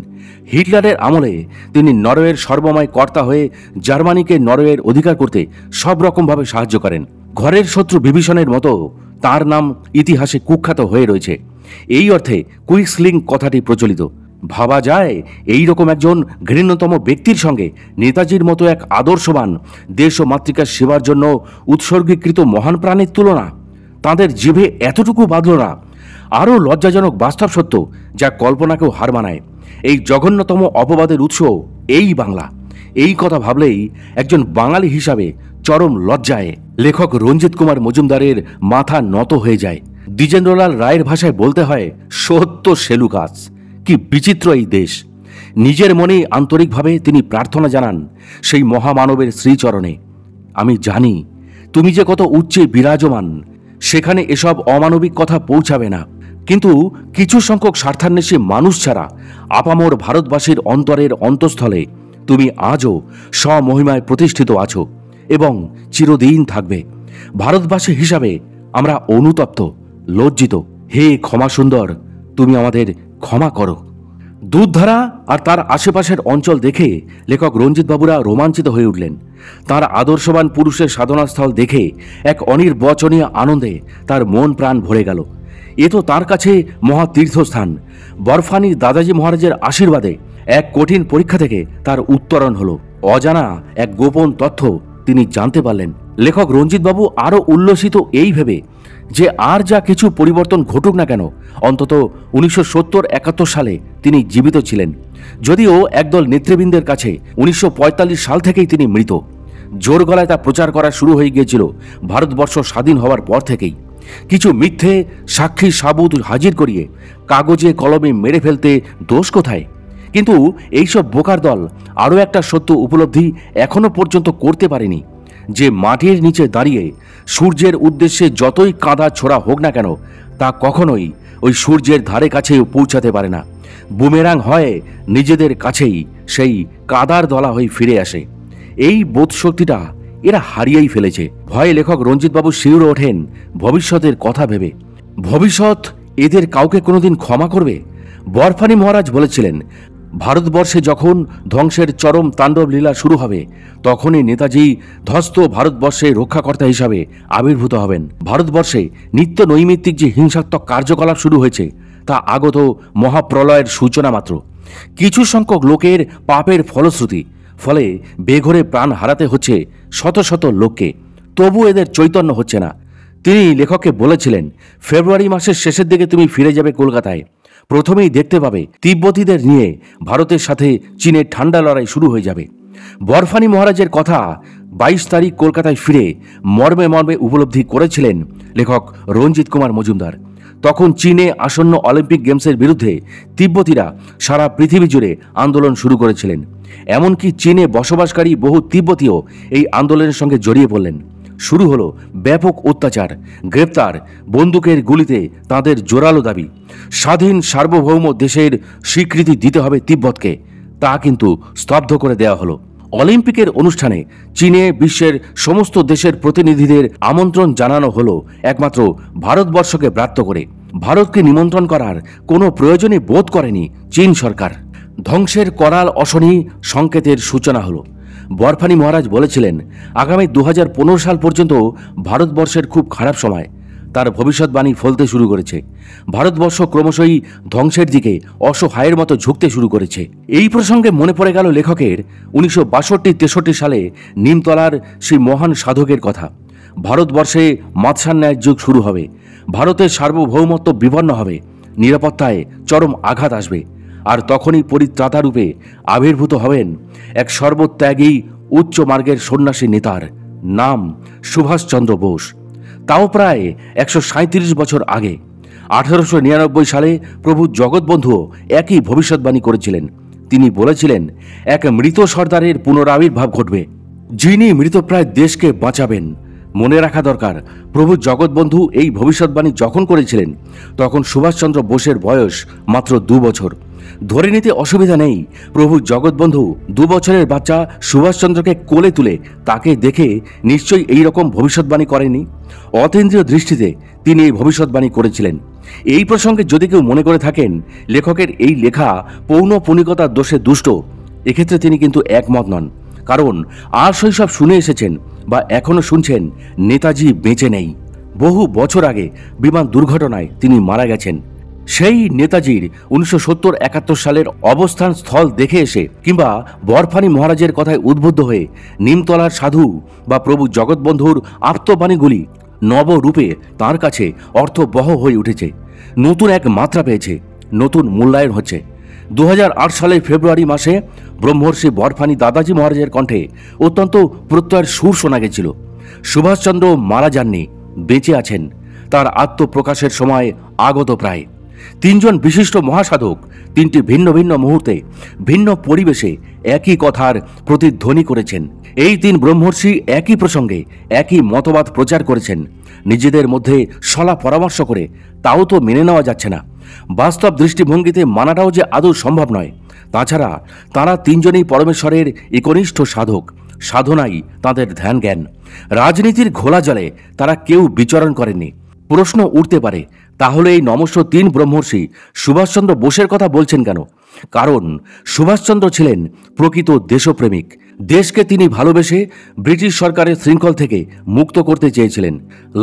হিটলারের আমলে তিনি নরওয়ের সর্বময় কর্তা হয়ে জার্মানিকে নরওয়ের অধিকার করতে সব রকমভাবে সাহায্য করেন। ঘরের শত্রু বিভীষণের মতো তার নাম ইতিহাসে কুখ্যাত হয়ে রয়েছে। এই অর্থে কুইসলিং কথাটি প্রচলিত। ভাবা যায় এই রকম একজন ঘৃণ্যতম ব্যক্তির সঙ্গে নেতাজির মতো এক আদর্শবান দেশ ও মাতৃকার সেবার জন্য উৎসর্গীকৃত মহান প্রাণের তুলনা। তাঁদের জিভে এতটুকু বাঁধল না। আরও লজ্জাজনক বাস্তব সত্য যা কল্পনাকেও হার মানায়। এই জঘন্যতম অপবাদের উৎস এই বাংলা। এই কথা ভাবলেই একজন বাঙালি হিসাবে চরম লজ্জায় লেখক রঞ্জিত কুমার মজুমদারের মাথা নত হয়ে যায়। দ্বিজেন্দ্রলাল রায়ের ভাষায় বলতে হয়, সত্য সেলুকাস। কি বিচিত্র এই দেশ। নিজের মনেই আন্তরিকভাবে তিনি প্রার্থনা জানান সেই মহামানবের শ্রীচরণে, আমি জানি তুমি যে কত উচ্চে বিরাজমান, সেখানে এসব অমানবিক কথা পৌঁছাবে না, কিন্তু কিছু সংখ্যক স্বার্থান্বেষী মানুষ ছাড়া আপামর ভারতবাসীর অন্তরের অন্তঃস্থলে তুমি আজও স্বমহিমায় প্রতিষ্ঠিত আছো এবং চিরদিন থাকবে। ভারতবাসী হিসাবে আমরা অনুতপ্ত, লজ্জিত। হে ক্ষমা সুন্দর, তুমি আমাদের ক্ষমা করো। দুধধারা আর তার আশেপাশের অঞ্চল দেখে লেখক রঞ্জিত বাবুরা রোমাঞ্চিত হয়ে উঠলেন। তার আদর্শবান পুরুষের সাধনাস্থল দেখে এক অনির্বচনীয় আনন্দে তার মন প্রাণ ভরে গেল। এ তো তার কাছে মহা তীর্থস্থান। বরফানি দাদাজি মহারাজের আশীর্বাদে এক কঠিন পরীক্ষা থেকে তার উত্তরণ হলো। অজানা এক গোপন তথ্য তিনি জানতে পারলেন। লেখক রঞ্জিত বাবু আরও উল্লসিত এই ভেবে যে আর যা কিছু পরিবর্তন ঘটুক না কেন, অন্তত 1970-71 সালে তিনি জীবিত ছিলেন। যদিও একদল নেতৃবৃন্দের কাছে 1945 সাল থেকেই তিনি মৃত। জোর গলায় তা প্রচার করা শুরু হয়ে গিয়েছিল ভারতবর্ষ স্বাধীন হওয়ার পর থেকেই। কিছু মিথ্যে সাক্ষী সাবুত হাজির করিয়ে কাগজে কলমে মেরে ফেলতে দোষ কোথায়? কিন্তু এইসব বোকার দল আরও একটা সত্য উপলব্ধি এখনো পর্যন্ত করতে পারেনি, যে মাটির নিচে দাঁড়িয়ে সূর্যের উদ্দেশ্যে যতই কাঁদা ছোড়া হোক না কেন, তা কখনোই ওই সূর্যের ধারে কাছেও পৌঁছাতে পারে না। বুমেরাং হয় নিজেদের কাছেই সেই কাদার দলা হয়ে ফিরে আসে। এই বোধশক্তিটা এরা হারিয়েই ফেলেছে। ভয়ে লেখক রঞ্জিতবাবু শিউরে ওঠেন ভবিষ্যতের কথা ভেবে। ভবিষ্যৎ এদের কাউকে কোনোদিন ক্ষমা করবে? বরফানি মহারাজ বলেছিলেন, ভারতবর্ষে যখন ধ্বংসের চরম তাণ্ডব লীলা শুরু হবে, তখনই নেতাজি ধ্বস্ত ভারতবর্ষের রক্ষাকর্তা হিসাবে আবির্ভূত হবেন। ভারতবর্ষে নিত্য নৈমিত্তিক যে হিংসাত্মক কার্যকলাপ শুরু হয়েছে, তা আগত মহাপ্রলয়ের সূচনা মাত্র। কিছু সংখ্যক লোকের পাপের ফলশ্রুতি, ফলে বেঘরে প্রাণ হারাতে হচ্ছে শত শত লোককে। তবু এদের চৈতন্য হচ্ছে না। তিনি লেখককে বলেছিলেন, ফেব্রুয়ারি মাসের শেষের দিকে তুমি ফিরে যাবে কলকাতায়। প্রথমেই দেখতে পাবে তিব্বতীদের নিয়ে ভারতের সাথে চীনের ঠান্ডা লড়াই শুরু হয়ে যাবে। বরফানি মহারাজের কথা 22 তারিখ কলকাতায় ফিরে মর্মে মর্মে উপলব্ধি করেছিলেন লেখক রঞ্জিত কুমার মজুমদার। তখন চীনে আসন্ন অলিম্পিক গেমসের বিরুদ্ধে তিব্বতীরা সারা পৃথিবী জুড়ে আন্দোলন শুরু করেছিলেন। এমনকি চীনে বসবাসকারী বহু তিব্বতীও এই আন্দোলনের সঙ্গে জড়িয়ে পড়লেন। শুরু হলো ব্যাপক অত্যাচার, গ্রেপ্তার, বন্দুকের গুলিতে তাদের জোরালো দাবি, স্বাধীন সার্বভৌম দেশের স্বীকৃতি দিতে হবে তিব্বতকে। তা কিন্তু স্তব্ধ করে দেওয়া হলো। অলিম্পিকের অনুষ্ঠানে চীনে বিশ্বের সমস্ত দেশের প্রতিনিধিদের আমন্ত্রণ জানানো হলো একমাত্র ভারতবর্ষকে ব্রাত্য করে। ভারতকে নিমন্ত্রণ করার কোনো প্রয়োজনই বোধ করেনি চীন সরকার। ধ্বংসের করাল অশনি সংকেতের সূচনা হলো। বরফানি মহারাজ বলেছিলেন, আগামী 2015 সাল পর্যন্ত ভারতবর্ষের খুব খারাপ সময়। তার ভবিষ্যৎবাণী ফলতে শুরু করেছে। ভারতবর্ষ ক্রমশই ধ্বংসের দিকে অসহায়ের মতো ঝুঁকতে শুরু করেছে। এই প্রসঙ্গে মনে পড়ে গেল লেখকের 1962-63 সালে নিমতলার সেই মহান সাধকের কথা। ভারতবর্ষে মাৎসান্যায়ের যুগ শুরু হবে, ভারতের সার্বভৌমত্ব বিপন্ন হবে, নিরাপত্তায় চরম আঘাত আসবে, আর তখনই পরিত্রাতা রূপে আবির্ভূত হবেন এক সর্বত্যাগী উচ্চ মার্গের সন্ন্যাসী নেতার নাম সুভাষচন্দ্র বোস। তাও প্রায় 137 বছর আগে 1899 সালে প্রভু জগৎবন্ধুও একই ভবিষ্যৎবাণী করেছিলেন। তিনি বলেছিলেন, এক মৃত সর্দারের পুনরাবির্ভাব ঘটবে, যিনি মৃতপ্রায় দেশকে বাঁচাবেন। মনে রাখা দরকার, প্রভু জগৎবন্ধু এই ভবিষ্যৎবাণী যখন করেছিলেন, তখন সুভাষচন্দ্র বোসের বয়স মাত্র 2 বছর। ধরে নিতে অসুবিধা নেই, প্রভু জগৎবন্ধু 2 বছরের বাচ্চা সুভাষচন্দ্রকে কোলে তুলে তাকে দেখে নিশ্চয়ই এই রকম ভবিষ্যৎবাণী করেনি। অতীন্দ্রিয় দৃষ্টিতে তিনি এই ভবিষ্যৎবাণী করেছিলেন। এই প্রসঙ্গে যদি কেউ মনে করে থাকেন লেখকের এই লেখা পৌনঃপুনিকতার দোষে দুষ্ট, এক্ষেত্রে তিনি কিন্তু একমত নন। কারণ আর শৈশব শুনে এসেছেন বা এখনো শুনছেন, নেতাজি বেঁচে নেই। বহু বছর আগে বিমান দুর্ঘটনায় তিনি মারা গেছেন। সেই নেতাজির 1970-71 সালের অবস্থান স্থল দেখে এসে কিংবা বরফানি মহারাজের কথায় উদ্বুদ্ধ হয়ে নিমতলার সাধু বা প্রভু জগৎবন্ধুর আপ্তবাণীগুলি নবরূপে তার কাছে অর্থবহ হয়ে উঠেছে, নতুন এক মাত্রা পেয়েছে, নতুন মূল্যায়ন হচ্ছে। 2008 সালের ফেব্রুয়ারি মাসে ব্রহ্মর্ষি বরফানি দাদাজি মহারাজের কণ্ঠে অত্যন্ত প্রত্যয়ের সুর শোনা গেছিল। সুভাষচন্দ্র মারা যাননি, বেঁচে আছেন। তার আত্মপ্রকাশের সময় আগত প্রায়। তিনজন বিশিষ্ট মহাসাধক তিনটি ভিন্ন ভিন্ন মুহূর্তে ভিন্ন পরিবেশে একই কথার প্রতিধ্বনি করেছেন। এই তিন ব্রহ্মর্ষি একই প্রসঙ্গে একই মতবাদ প্রচার করেছেন। নিজেদের মধ্যে সলা পরামর্শ করে তাও তো মেনে নেওয়া যাচ্ছে না। বাস্তব দৃষ্টিভঙ্গিতে মানাটাও যে আদৌ সম্ভব নয়। তাছাড়া তারা তিনজনই পরমেশ্বরের একনিষ্ঠ সাধক। সাধনাই তাদের ধ্যান জ্ঞান। রাজনীতির ঘোলা জলে তারা কেউ বিচরণ করেননি। প্রশ্ন উঠতে পারে, তাহলে এই নমস্য তিন ব্রহ্মর্ষি সুভাষচন্দ্র বোসের কথা বলছেন কেন? কারণ সুভাষচন্দ্র ছিলেন প্রকৃত দেশপ্রেমিক। দেশকে তিনি ভালোবেসে ব্রিটিশ সরকারের শৃঙ্খল থেকে মুক্ত করতে চেয়েছিলেন।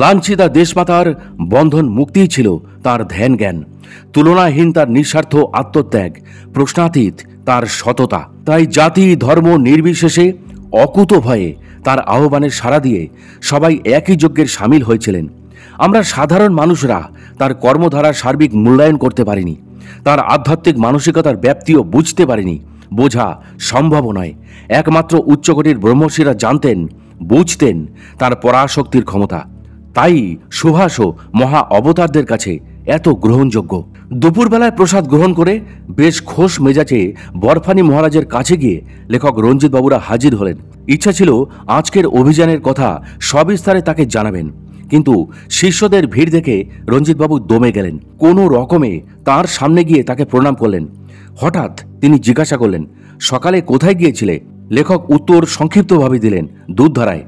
লাঞ্ছিতা দেশমাতার বন্ধন মুক্তিই ছিল তার ধ্যান জ্ঞান। তুলনাহীন তার নিঃস্বার্থ আত্মত্যাগ, প্রশ্নাতীত তার সততা। তাই জাতি ধর্ম নির্বিশেষে অকুত ভয়ে তার আহ্বানের সাড়া দিয়ে সবাই একই যজ্ঞের সামিল হয়েছিলেন। আমরা সাধারণ মানুষরা তার কর্মধারার সার্বিক মূল্যায়ন করতে পারিনি। তার আধ্যাত্মিক মানসিকতার ব্যাপ্তিও বুঝতে পারিনি। বোঝা সম্ভব নয়। একমাত্র উচ্চকোটির ব্রহ্মর্ষিরা জানতেন, বুঝতেন তার পরাশক্তির ক্ষমতা। তাই সুভাষও মহা অবতারদের কাছে এত গ্রহণযোগ্য। দুপুরবেলায় প্রসাদ গ্রহণ করে বেশ খোশ মেজাজে বরফানি মহারাজের কাছে গিয়ে লেখক রঞ্জিত বাবুরা হাজির হলেন। ইচ্ছা ছিল আজকের অভিযানের কথা সবিস্তারে তাকে জানাবেন, কিন্তু শিষ্যদের ভিড় দেখে রঞ্জিতবাবু দমে গেলেন। কোনো রকমে তার সামনে গিয়ে তাকে প্রণাম করলেন। হঠাৎ তিনি জিজ্ঞাসা করলেন, সকালে কোথায় গিয়েছিলে? লেখক উত্তর সংক্ষিপ্তভাবে দিলেন, দুধধারায়।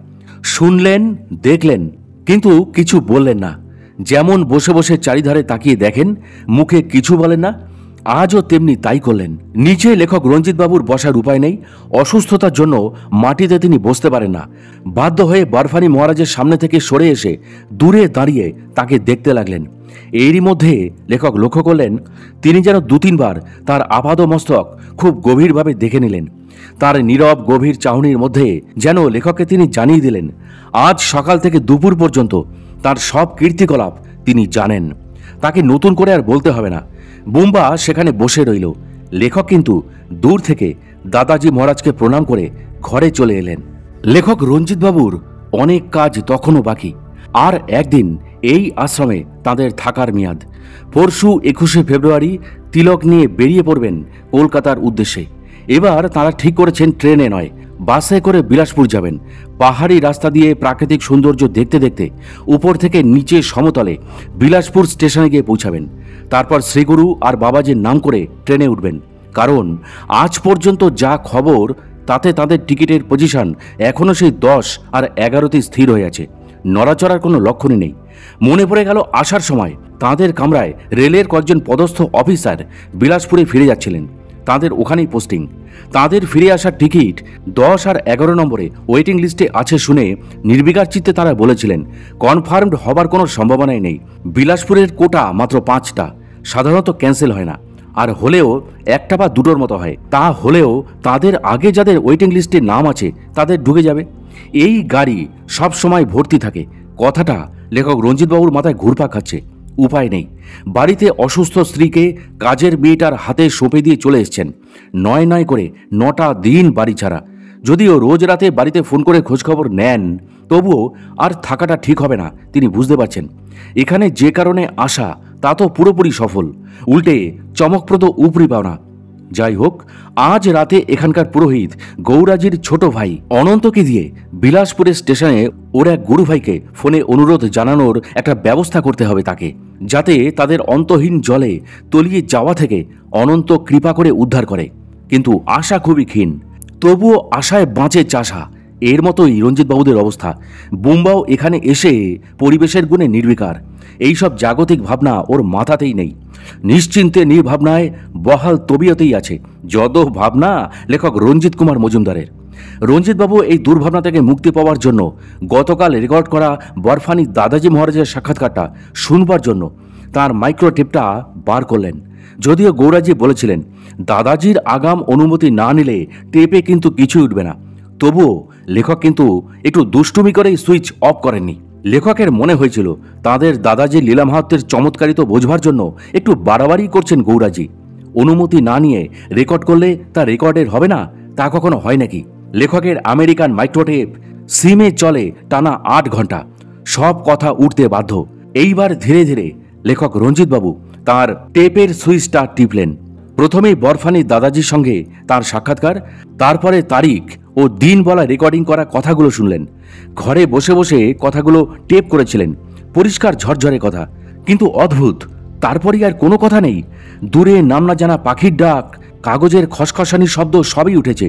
শুনলেন, দেখলেন, কিন্তু কিছু বললেন না। যেমন বসে বসে চারিধারে তাকিয়ে দেখেন, মুখে কিছু বলেন না, আজও তেমনি তাই করলেন। নিচে লেখক রঞ্জিতবাবুর বসার উপায় নেই। অসুস্থতার জন্য মাটিতে তিনি বসতে পারেন না। বাধ্য হয়ে বরফানি মহারাজের সামনে থেকে সরে এসে দূরে দাঁড়িয়ে তাকে দেখতে লাগলেন। এরই মধ্যে লেখক লক্ষ্য করলেন তিনি যেন দু তিনবার তার আপাদমস্তক খুব গভীরভাবে দেখে নিলেন। তার নীরব গভীর চাহনির মধ্যে যেন লেখককে তিনি জানিয়ে দিলেন, আজ সকাল থেকে দুপুর পর্যন্ত তার সব কীর্তিকলাপ তিনি জানেন। তাকে নতুন করে আর বলতে হবে না। বুম্বা সেখানে বসে রইল। লেখক কিন্তু দূর থেকে দাদাজি মহারাজকে প্রণাম করে ঘরে চলে এলেন। লেখক রঞ্জিতবাবুর অনেক কাজ তখনও বাকি। আর একদিন এই আশ্রমে তাদের থাকার মেয়াদ। পরশু 21শে ফেব্রুয়ারি তিলক নিয়ে বেরিয়ে পড়বেন কলকাতার উদ্দেশ্যে। এবার তারা ঠিক করেছেন ট্রেনে নয়, বাসে করে বিলাসপুর যাবেন। পাহাড়ি রাস্তা দিয়ে প্রাকৃতিক সৌন্দর্য দেখতে দেখতে উপর থেকে নিচে সমতলে বিলাসপুর স্টেশনে গিয়ে পৌঁছাবেন। তারপর শ্রীগুরু আর বাবাজির নাম করে ট্রেনে উঠবেন। কারণ আজ পর্যন্ত যা খবর তাতে তাদের টিকিটের পজিশন এখনও সেই 10 আর 11তে স্থির হয়ে আছে। নড়াচড়ার কোনো লক্ষণই নেই। মনে পড়ে গেল আসার সময় তাদের কামরায় রেলের কয়েকজন পদস্থ অফিসার বিলাসপুরে ফিরে যাচ্ছিলেন। তাদের ওখানেই পোস্টিং। তাদের ফিরে আসার টিকিট 10 আর 11 নম্বরে ওয়েটিং লিস্টে আছে শুনে নির্বিকার চিত্তে তারা বলেছিলেন, কনফার্মড হবার কোনো সম্ভাবনাই নেই। বিলাসপুরের কোটা মাত্র 5টা, সাধারণত ক্যান্সেল হয় না, আর হলেও 1টা বা 2টোর মতো হয়। তা হলেও তাদের আগে যাদের ওয়েটিং লিস্টে নাম আছে তাদের ঢুকে যাবে। এই গাড়ি সব সময় ভর্তি থাকে। কথাটা লেখক রঞ্জিতবাবুর মাথায় ঘুরপাক খাচ্ছে। উপায় নেই। বাড়িতে অসুস্থ স্ত্রীকে কাজের মেয়েটার হাতে সঁপে দিয়ে চলে এসছেন। নয় করে 9টা দিন বাড়ি ছাড়া। যদিও রোজ রাতে বাড়িতে ফোন করে খোঁজখবর নেন, তবুও আর থাকাটা ঠিক হবে না তিনি বুঝতে পারছেন। এখানে যে কারণে আসা তা তো পুরোপুরি সফল, উল্টে চমকপ্রদ উপরি পাওনা। যাই হোক, আজ রাতে এখানকার পুরোহিত গৌরাজির ছোট ভাই অনন্তকে দিয়ে বিলাসপুরের স্টেশনে ওর এক গুরু ভাইকে ফোনে অনুরোধ জানানোর একটা ব্যবস্থা করতে হবে তাকে, যাতে তাদের অন্তহীন জলে তলিয়ে যাওয়া থেকে অনন্ত কৃপা করে উদ্ধার করে। কিন্তু আশা খুবই ক্ষীণ। তবুও আশায় বাঁচে চাষা। এর মতোই রঞ্জিতবাবুদের অবস্থা। বুম্বাও এখানে এসে পরিবেশের গুণে নির্বিকার। এইসব জাগতিক ভাবনা ওর মাথাতেই নেই। নিশ্চিন্তে নির্ভাবনায় বহাল তবিয়তেই আছে যত ভাবনা লেখক রঞ্জিত কুমার মজুমদারের। রঞ্জিতবাবু এই দুর্ভাবনা থেকে মুক্তি পাওয়ার জন্য গতকাল রেকর্ড করা বরফানি দাদাজি মহারাজের সাক্ষাৎকারটা শুনবার জন্য তার মাইক্রোটেপটা বার করলেন। যদিও গৌরাজি বলেছিলেন দাদাজির আগাম অনুমতি না নিলে টেপে কিন্তু কিছুই উঠবে না, তবুও লেখক কিন্তু একটু দুষ্টুমি করেই সুইচ অফ করেননি। লেখকের মনে হয়েছিল তাদের দাদাজির লীলা মাহাত্ম্যের চমৎকারিত বোঝবার জন্য একটু বাড়াবাড়ি করছেন গৌরাজি। অনুমতি না নিয়ে রেকর্ড করলে তা রেকর্ডের হবে না, তা কখনো হয় নাকি? লেখকের আমেরিকান মাইক্রোটেপ সিমে চলে টানা 8 ঘন্টা, সব কথা উঠতে বাধ্য। এইবার ধীরে ধীরে লেখক রঞ্জিতবাবু তার টেপের সুইচটা টিপলেন। প্রথমেই বরফানি দাদাজির সঙ্গে তার সাক্ষাৎকার, তারপরে তারিখ ও দিন বলা রেকর্ডিং করা কথাগুলো শুনলেন। ঘরে বসে বসে কথাগুলো টেপ করেছিলেন, পরিষ্কার ঝরঝরে কথা, কিন্তু অদ্ভুত, তারপরই আর কোনো কথা নেই। দূরে নাম না জানা পাখির ডাক, কাগজের খসখসানির শব্দ সবই উঠেছে,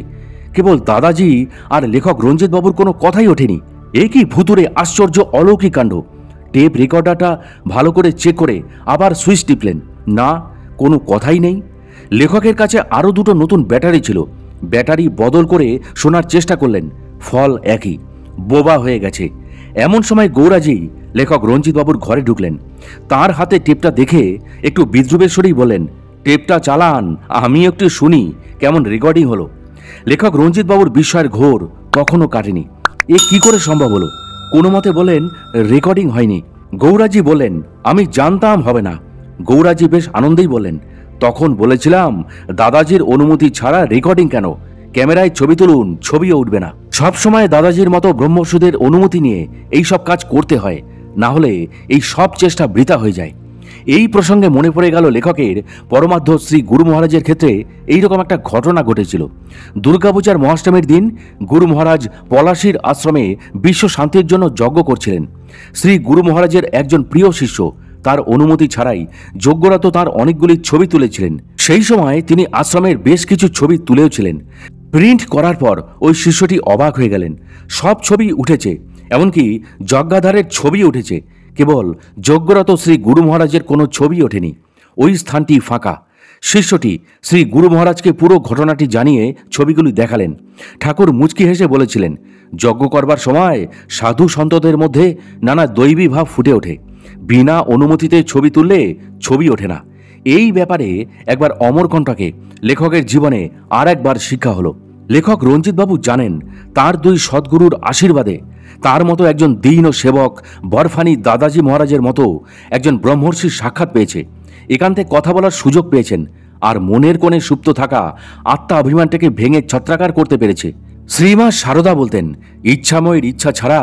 কেবল দাদাজি আর লেখক রঞ্জিতবাবুর কোনো কথাই ওঠেনি। এ কি ভুতুরে আশ্চর্য অলৌকিক কাণ্ড! টেপ রেকর্ডারটা ভালো করে চেক করে আবার সুইচ টিপলেন, না, কোনো কথাই নেই। লেখকের কাছে আরও 2টো নতুন ব্যাটারি ছিল, ব্যাটারি বদল করে শোনার চেষ্টা করলেন, ফল একই, বোবা হয়ে গেছে। এমন সময় গৌরাজি লেখক রঞ্জিতবাবুর ঘরে ঢুকলেন। তার হাতে টেপটা দেখে একটু বিদ্রুপের স্বরেই বললেন, টেপটা চালান, আমি একটু শুনি কেমন রেকর্ডিং হলো। লেখক রঞ্জিতবাবুর বিস্ময়ের ঘোর কখনো কাটেনি। এ কি করে সম্ভব হলো? কোনো মতে বলেন, রেকর্ডিং হয়নি। গৌরাজি বললেন, আমি জানতাম হবে না। গৌরাজি বেশ আনন্দেই বললেন, তখন বলেছিলাম দাদাজির অনুমতি ছাড়া রেকর্ডিং কেন? ক্যামেরায় ছবি তুলুন, ছবিও উঠবে না। সবসময় দাদাজির মতো ব্রহ্মসুদের অনুমতি নিয়ে এই সব কাজ করতে হয়, না হলে এই সব চেষ্টা বৃথা হয়ে যায়। এই প্রসঙ্গে মনে পড়ে গেল লেখকের পরমাধ্য শ্রী গুরু মহারাজের ক্ষেত্রে এইরকম একটা ঘটনা ঘটেছিল। দুর্গাপূজার মহাষ্টমীর দিন গুরু মহারাজ পলাশীর আশ্রমে বিশ্ব শান্তির জন্য যজ্ঞ করছিলেন। শ্রী গুরু মহারাজের একজন প্রিয় শিষ্য তার অনুমতি ছাড়াই যজ্ঞরত তার অনেকগুলি ছবি তুলেছিলেন। সেই সময় তিনি আশ্রমের বেশ কিছু ছবি তুলেওছিলেন। প্রিন্ট করার পর ওই শিষ্যটি অবাক হয়ে গেলেন, সব ছবি উঠেছে, এমনকি যজ্ঞাধারের ছবি উঠেছে, কেবল যজ্ঞরত শ্রী গুরু মহারাজের কোনো ছবি ওঠেনি। ওই স্থানটি ফাঁকা। শিষ্যটি শ্রী গুরু মহারাজকে পুরো ঘটনাটি জানিয়ে ছবিগুলি দেখালেন। ঠাকুর মুচকি হেসে বলেছিলেন, যজ্ঞ করবার সময় সাধু সন্তদের মধ্যে নানা দৈবী ভাব ফুটে ওঠে, বিনা অনুমতিতে ছবি তুললে ছবি ওঠে না। এই ব্যাপারে একবার অমরকণ্টকে লেখকের জীবনে আর একবার শিক্ষা হলো। লেখক রঞ্জিতবাবু জানেন, তার 2 সদ্গুরুর আশীর্বাদে তার মতো একজন দীন ও সেবক বরফানি দাদাজি মহারাজের মতো একজন ব্রহ্মর্ষির সাক্ষাৎ পেয়েছে, একান্তে কথা বলার সুযোগ পেয়েছেন, আর মনের কোণে সুপ্ত থাকা আত্মা অভিমানটাকে ভেঙে ছত্রাকার করতে পেরেছে। শ্রীমা সারদা বলতেন, ইচ্ছাময়ের ইচ্ছা ছাড়া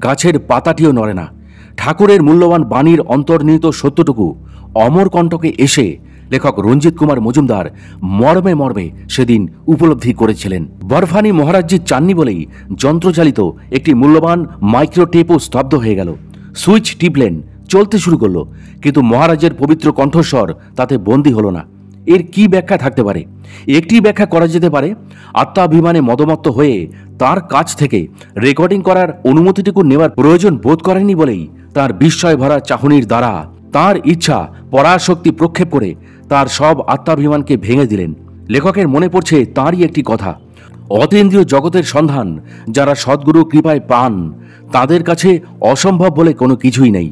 গাছের পাতাটিও নড়ে না। ঠাকুরের মূল্যবান বাণীর অন্তর্নিহিত সত্যটুকু অমরকণ্টকে এসে লেখক রঞ্জিত কুমার মজুমদার মর্মে মর্মে সেদিন উপলব্ধি করেছিলেন। বরফানি মহারাজজি চাননি বলেই যন্ত্রচালিত একটি মূল্যবান মাইক্রোটেপও স্তব্ধ হয়ে গেল। সুইচ টিপলেন, চলতে শুরু করলো, কিন্তু মহারাজের পবিত্র কণ্ঠস্বর তাতে বন্দী হলো না। এর কি ব্যাখ্যা থাকতে পারে? একটি ব্যাখ্যা করা যেতে পারে, আত্মাভিমানে মদমত্ত হয়ে তার কাছ থেকে রেকর্ডিং করার অনুমতিটুকু নেওয়ার প্রয়োজন বোধ করেনি বলেই তার বিস্ময় ভরা চাহনির দ্বারা তার ইচ্ছা পরাশক্তি প্রক্ষেপ করে তার সব আত্মাভিমানকে ভেঙে দিলেন। লেখকের মনে পড়ছে তাঁরই একটি কথা, অতীন্দ্রিয় জগতের সন্ধান যারা সদ্গুরু কৃপায় পান তাদের কাছে অসম্ভব বলে কোনো কিছুই নেই।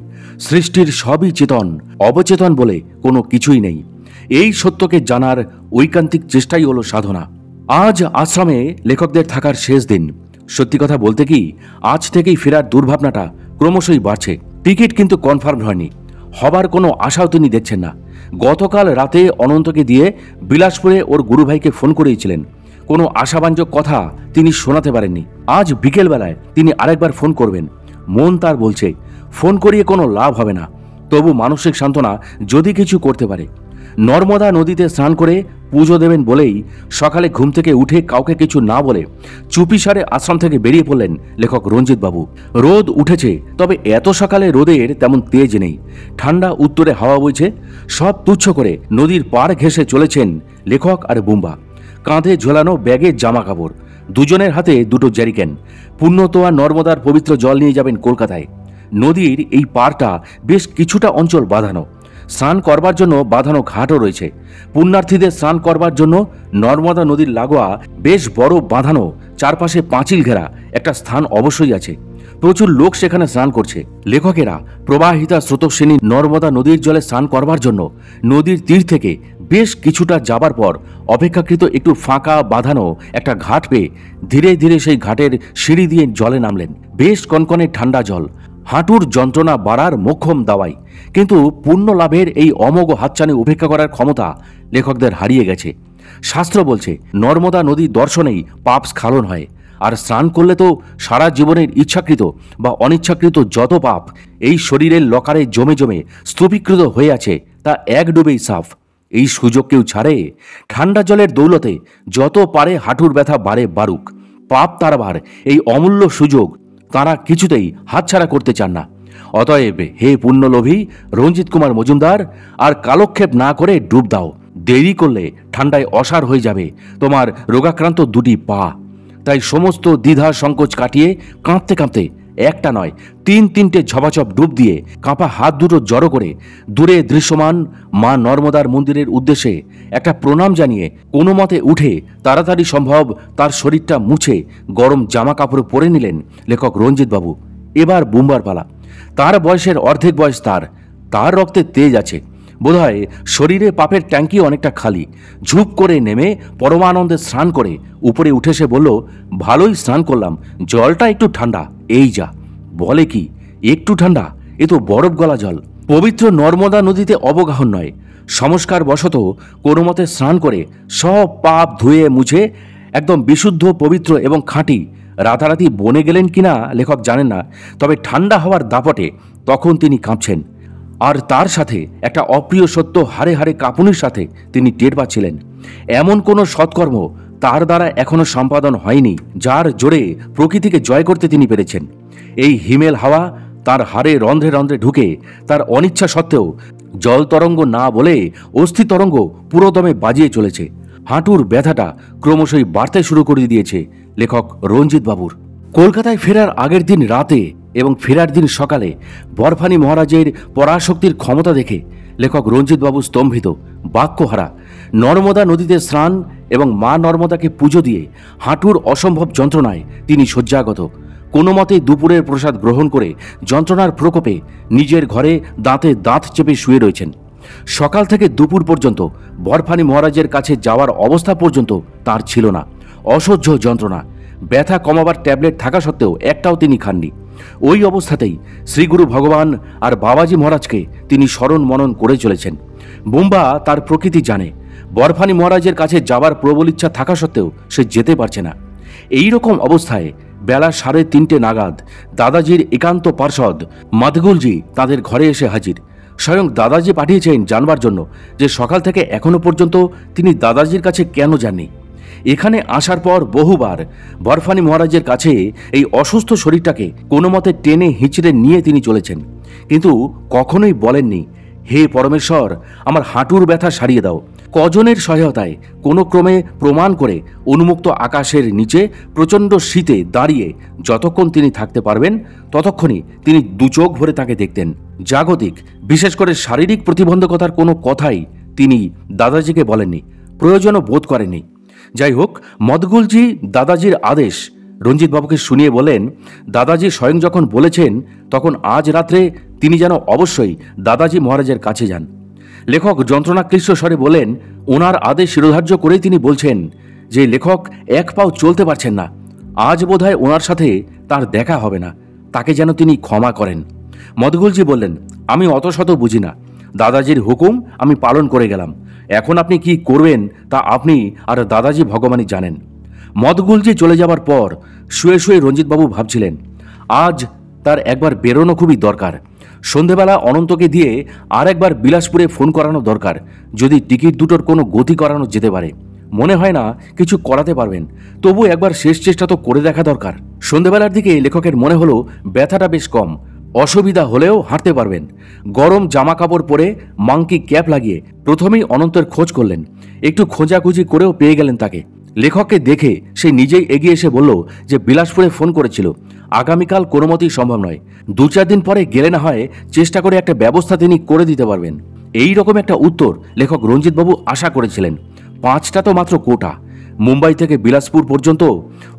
সৃষ্টির সবই চেতন, অবচেতন বলে কোনো কিছুই নেই। এই সত্যকে জানার ঐকান্তিক চেষ্টাই হলো সাধনা। আজ আশ্রমে লেখকদের থাকার শেষ দিন। সত্যি কথা বলতে কি, আজ থেকেই ফেরার দুর্ভাবনাটা ক্রমশই বাড়ছে। টিকিট কিন্তু কনফার্ম হয়নি, হবার কোনো আশাও তিনি দেখছেন না। গতকাল রাতে অনন্তকে দিয়ে বিলাসপুরে ওর গুরুভাইকে ফোন করিয়েছিলেন, কোনো আশাবাঞ্জক কথা তিনি শোনাতে পারেননি। আজ বিকেলবেলায় তিনি আরেকবার ফোন করবেন। মন তার বলছে ফোন করিয়ে কোনো লাভ হবে না, তবু মানসিক সান্ত্বনা যদি কিছু করতে পারে। নর্মদা নদীতে স্নান করে পুজো দেবেন বলেই সকালে ঘুম থেকে উঠে কাউকে কিছু না বলে চুপিসারে আশ্রম থেকে বেরিয়ে পড়লেন লেখক রঞ্জিতবাবু। রোদ উঠেছে, তবে এত সকালে রোদের তেমন তেজ নেই। ঠান্ডা উত্তরে হাওয়া বইছে। সব তুচ্ছ করে নদীর পার ঘেঁষে চলেছেন লেখক আর বুম্বা। কাঁধে ঝোলানো ব্যাগে জামা কাপড়, দুজনের হাতে 2টো জ্যারিকেন। পুণ্যতোয়া নর্মদার পবিত্র জল নিয়ে যাবেন কলকাতায়। নদীর এই পারটা বেশ কিছুটা অঞ্চল বাঁধানো, স্নান করবার জন্য বাঁধানো ঘাটও রয়েছে। পুণ্যার্থীদের স্নান করবার জন্য নর্মদা নদীর লাগোয়া বেশ বড় বাঁধানো চারপাশে পাঁচিল ঘেরা একটা স্থান অবশ্যই আছে। প্রচুর লোক সেখানে স্নান করছে। লেখকেরা প্রবাহিতা স্রোতস্বিনী নর্মদা নদীর জলে স্নান করবার জন্য নদীর তীর থেকে বেশ কিছুটা যাবার পর অপেক্ষাকৃত একটু ফাঁকা বাঁধানো একটা ঘাট পেয়ে ধীরে ধীরে সেই ঘাটের সিঁড়ি দিয়ে জলে নামলেন। বেশ কনকনে ঠান্ডা জল, হাঁটুর যন্ত্রণা বাড়ার মোক্ষম দাওয়াই। কিন্তু পুণ্য লাভের এই অমোঘ হাতছানি উপেক্ষা করার ক্ষমতা লেখকদের হারিয়ে গেছে। শাস্ত্র বলছে নর্মদা নদী দর্শনেই পাপ স্খলন হয়, আর স্নান করলে তো সারা জীবনের ইচ্ছাকৃত বা অনিচ্ছাকৃত যত পাপ এই শরীরের লকারে জমে জমে স্তূপীকৃত হয়ে আছে তা এক ডুবেই সাফ। এই সুযোগ কেউ ছাড়ে? ঠান্ডা জলের দৌলতে যত পারে হাঁটুর ব্যথা বাড়ে বাড়ুক, পাপ তাড়াবার এই অমূল্য সুযোগ তাঁরা কিছুতেই হাতছাড়া করতে চান না। অতএব হে পুণ্যলোভী রঞ্জিত কুমার মজুমদার, আর কালক্ষেপ না করে ডুব দাও। দেরি করলে ঠান্ডায় অসাড় হয়ে যাবে তোমার রোগাক্রান্ত দুটি পা। তাই সমস্ত দ্বিধা সংকোচ কাটিয়ে কাঁপতে কাঁপতে একটা নয় তিনটে ঝপাঝপ ডুব দিয়ে কাঁপা হাত দুটো জড়ো করে দূরে দৃশ্যমান মা নর্মদার মন্দিরের উদ্দেশ্যে একটা প্রণাম জানিয়ে কোনো মতে উঠে তাড়াতাড়ি সম্ভব তার শরীরটা মুছে গরম জামা কাপড় পরে নিলেন লেখক রঞ্জিতবাবু। এবার বুমবার পালা। তার বয়সের অর্ধেক বয়স, তার রক্তে তেজ আছে। বোধহয় শরীরে পাপের ট্যাঙ্কি অনেকটা খালি। ঝুপ করে নেমে পরমানন্দে স্নান করে উপরে উঠে সে বলল, ভালোই স্নান করলাম, জলটা একটু ঠান্ডা। এই যা, বলে কি একটু ঠান্ডা? এ তো বরফ গলা জল। পবিত্র নর্মদা নদীতে অবগাহন নয়, সংস্কার বশত কোনো মতে স্নান করে সব পাপ ধুয়ে মুছে একদম বিশুদ্ধ, পবিত্র এবং খাঁটি। রাতারাতি বনে গেলেন কিনা লেখক জানেন না, তবে ঠান্ডা হওয়ার দাপটে তখন তিনি কাঁপছেন। আর তার সাথে একটা অপ্রিয় সত্য হাড়ে হাড়ে কাঁপুনির সাথে তিনি টের পাচ্ছিলেন, এমন কোনো সৎকর্ম তার দ্বারা এখনো সম্পাদন হয়নি যার জোরে প্রকৃতিকে জয় করতে তিনি পেরেছেন। এই হিমেল হাওয়া তার হাড়ে রন্ধ্রে রন্ধ্রে ঢুকে তার অনিচ্ছা সত্ত্বেও জল তরঙ্গ না বলে অস্থি তরঙ্গ পুরোদমে বাজিয়ে চলেছে। হাঁটুর ব্যথাটা ক্রমশই বাড়তে শুরু করে দিয়েছে লেখক রঞ্জিত বাবুর। কলকাতায় ফেরার আগের দিন রাতে এবং ফেরার দিন সকালে বরফানি মহারাজের পরাশক্তির ক্ষমতা দেখে লেখক রঞ্জিতবাবু স্তম্ভিত, বাক্যহারা। নর্মদা নদীতে স্নান এবং মা নর্মদাকে পুজো দিয়ে হাঁটুর অসম্ভব যন্ত্রণায় তিনি শয্যাগত। কোনো মতেই দুপুরের প্রসাদ গ্রহণ করে যন্ত্রণার প্রকোপে নিজের ঘরে দাঁতে দাঁত চেপে শুয়ে রয়েছেন। সকাল থেকে দুপুর পর্যন্ত বরফানি মহারাজের কাছে যাওয়ার অবস্থা পর্যন্ত তার ছিল না। অসহ্য যন্ত্রণা, ব্যথা কমাবার ট্যাবলেট থাকা সত্ত্বেও একটাও তিনি খাননি। ওই অবস্থাতেই শ্রীগুরু ভগবান আর বাবাজি মহারাজকে তিনি স্মরণ মনন করে চলেছেন। বুম্বা তার প্রকৃতি জানে, বরফানি মহারাজের কাছে যাবার প্রবল ইচ্ছা থাকা সত্ত্বেও সে যেতে পারছে না। এই রকম অবস্থায় বেলা 3:30 নাগাদ দাদাজির একান্ত পার্ষদ মাদগুলজি তাদের ঘরে এসে হাজির। স্বয়ং দাদাজি পাঠিয়েছেন জানবার জন্য যে সকাল থেকে এখনো পর্যন্ত তিনি দাদাজির কাছে কেন যাননি। এখানে আসার পর বহুবার বরফানি মহারাজের কাছে এই অসুস্থ শরীরটাকে কোনো মতে টেনে হিঁচড়ে নিয়ে তিনি চলেছেন, কিন্তু কখনোই বলেননি, হে পরমেশ্বর, আমার হাঁটুর ব্যথা সারিয়ে দাও। কজনের সহায়তায় কোনো ক্রমে প্রমাণ করে উন্মুক্ত আকাশের নিচে প্রচণ্ড শীতে দাঁড়িয়ে যতক্ষণ তিনি থাকতে পারবেন ততক্ষণই তিনি দুচোখ ভরে তাকে দেখতেন। জাগতিক, বিশেষ করে শারীরিক প্রতিবন্ধকতার কোনো কথাই তিনি দাদাজিকে বলেননি, প্রয়োজনও বোধ করেননি। যাই হোক, মদগুলজি দাদাজির আদেশ রঞ্জিতবাবুকে শুনিয়ে বলেন, দাদাজি স্বয়ং যখন বলেছেন তখন আজ রাত্রে তিনি যেন অবশ্যই দাদাজি মহারাজের কাছে যান। লেখক যন্ত্রণাক্লিষ্ট স্বরে বলেন, ওনার আদেশ শিরোধার্য করেই তিনি বলছেন যে লেখক এক পাও চলতে পারছেন না, আজ বোধহয় ওনার সাথে তার দেখা হবে না, তাকে যেন তিনি ক্ষমা করেন। মদগুলজি বললেন, আমি অত শত বুঝি না, দাদাজির হুকুম আমি পালন করে গেলাম, এখন আপনি কি করবেন তা আপনি আর দাদাজি ভগবানই জানেন। মদগুলজি চলে যাবার পর শুয়ে শুয়ে রঞ্জিতবাবু ভাবছিলেন, আজ তার একবার বেরোনো খুবই দরকার। সন্ধেবেলা অনন্তকে দিয়ে আর একবার বিলাসপুরে ফোন করানো দরকার, যদি টিকিট দুটোর কোনো গতি করানো যেতে পারে। মনে হয় না কিছু করাতে পারবেন, তবু একবার শেষ চেষ্টা তো করে দেখা দরকার। সন্ধেবেলার দিকে লেখকের মনে হলো ব্যথাটা বেশ কম, অসুবিধা হলেও হাঁটতে পারবেন। গরম জামা কাপড় পরে মাংকি ক্যাপ লাগিয়ে প্রথমেই অনন্তের খোঁজ করলেন। একটু খোঁজাখুঁজি করেও পেয়ে গেলেন তাকে। লেখককে দেখে সে নিজেই এগিয়ে এসে বলল যে বিলাসপুরে ফোন করেছিল, আগামীকাল কোনো মতেই সম্ভব নয়, 2-4 দিন পরে গেলে না হয় চেষ্টা করে একটা ব্যবস্থা তিনি করে দিতে পারবেন। এই রকম একটা উত্তর লেখক রঞ্জিতবাবু আশা করেছিলেন। 5টা তো মাত্র কোটা। মুম্বাই থেকে বিলাসপুর পর্যন্ত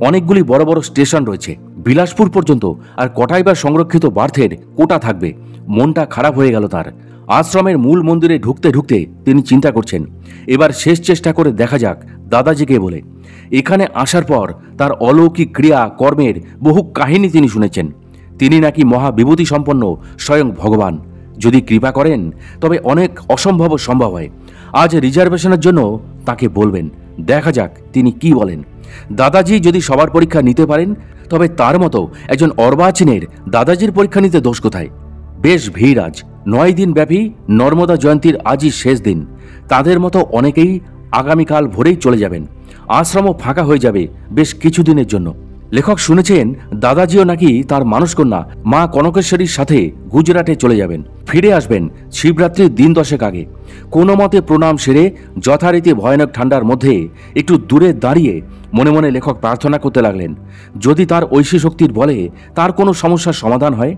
অনেকগুলি বড় বড় স্টেশন রয়েছে। বিলাসপুর পর্যন্ত আর কটাই বা সংরক্ষিত বার্থের কোটা থাকবে। মনটা খারাপ হয়ে গেল তার। আশ্রমের মূল মন্দিরে ঢুকতে ঢুকতে তিনি চিন্তা করছেন, এবার শেষ চেষ্টা করে দেখা যাক দাদাজিকে বলে। এখানে আসার পর তার অলৌকিক ক্রিয়া কর্মের বহু কাহিনী তিনি শুনেছেন। তিনি নাকি মহাবিভূতি সম্পন্ন স্বয়ং ভগবান। যদি কৃপা করেন তবে অনেক অসম্ভব সম্ভব হয়। আজ রিজার্ভেশনের জন্য তাকে বলবেন, দেখা যাক তিনি কি বলেন। দাদাজি যদি সবার পরীক্ষা নিতে পারেন তবে তার মতো একজন অর্বাচীনের দাদাজির পরীক্ষা নিতে দোষ কোথায়? বেশ ভিড় আজ। 9 দিন ব্যাপী নর্মদা জয়ন্তীর আজই শেষ দিন। তাদের মতো অনেকেই আগামীকাল ভোরেই চলে যাবেন। আশ্রমও ফাঁকা হয়ে যাবে বেশ কিছুদিনের জন্য। লেখক শুনেছেন দাদাজিও নাকি তার মানসকন্যা মা কনকেশ্বরীর সাথে গুজরাটে চলে যাবেন। ফিরে আসবেন শিবরাত্রির দিন 10 আগে। কোনো মতে প্রণাম সেরে যথারীতি ভয়ানক ঠান্ডার মধ্যে একটু দূরে দাঁড়িয়ে মনে মনে লেখক প্রার্থনা করতে লাগলেন, যদি তার ঐশী শক্তির বলে তার কোনো সমস্যার সমাধান হয়।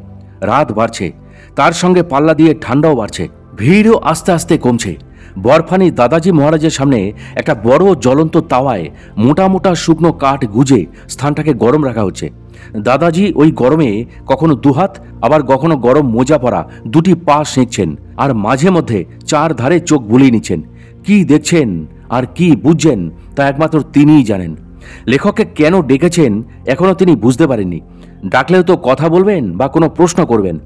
রাত বাড়ছে, তার সঙ্গে পাল্লা দিয়ে ঠান্ডাও বাড়ছে। ভিড়ও আস্তে আস্তে কমছে। বরফানি দাদাজি মহারাজের সামনে একটা বড় জ্বলন্ত তাওয়ায় মোটা মোটা শুকনো কাঠ গুজে স্থানটাকে গরম রাখা হচ্ছে। দাদাজি ওই গরমে কখনো দুহাত আবার কখনো গরম মোজা পরা দুটি পা সেঁকছেন আর মাঝে মধ্যে 4 ধারে চোখ বুলিয়ে নিচ্ছেন। কি দেখছেন আর কি বুঝছেন তা একমাত্র তিনিই জানেন। লেখককে কেন ডেকেছেন এখনো তিনি বুঝতে পারেননি। ডাকলেও তো কথা বলবেন বা কোনো প্রশ্ন করবেন,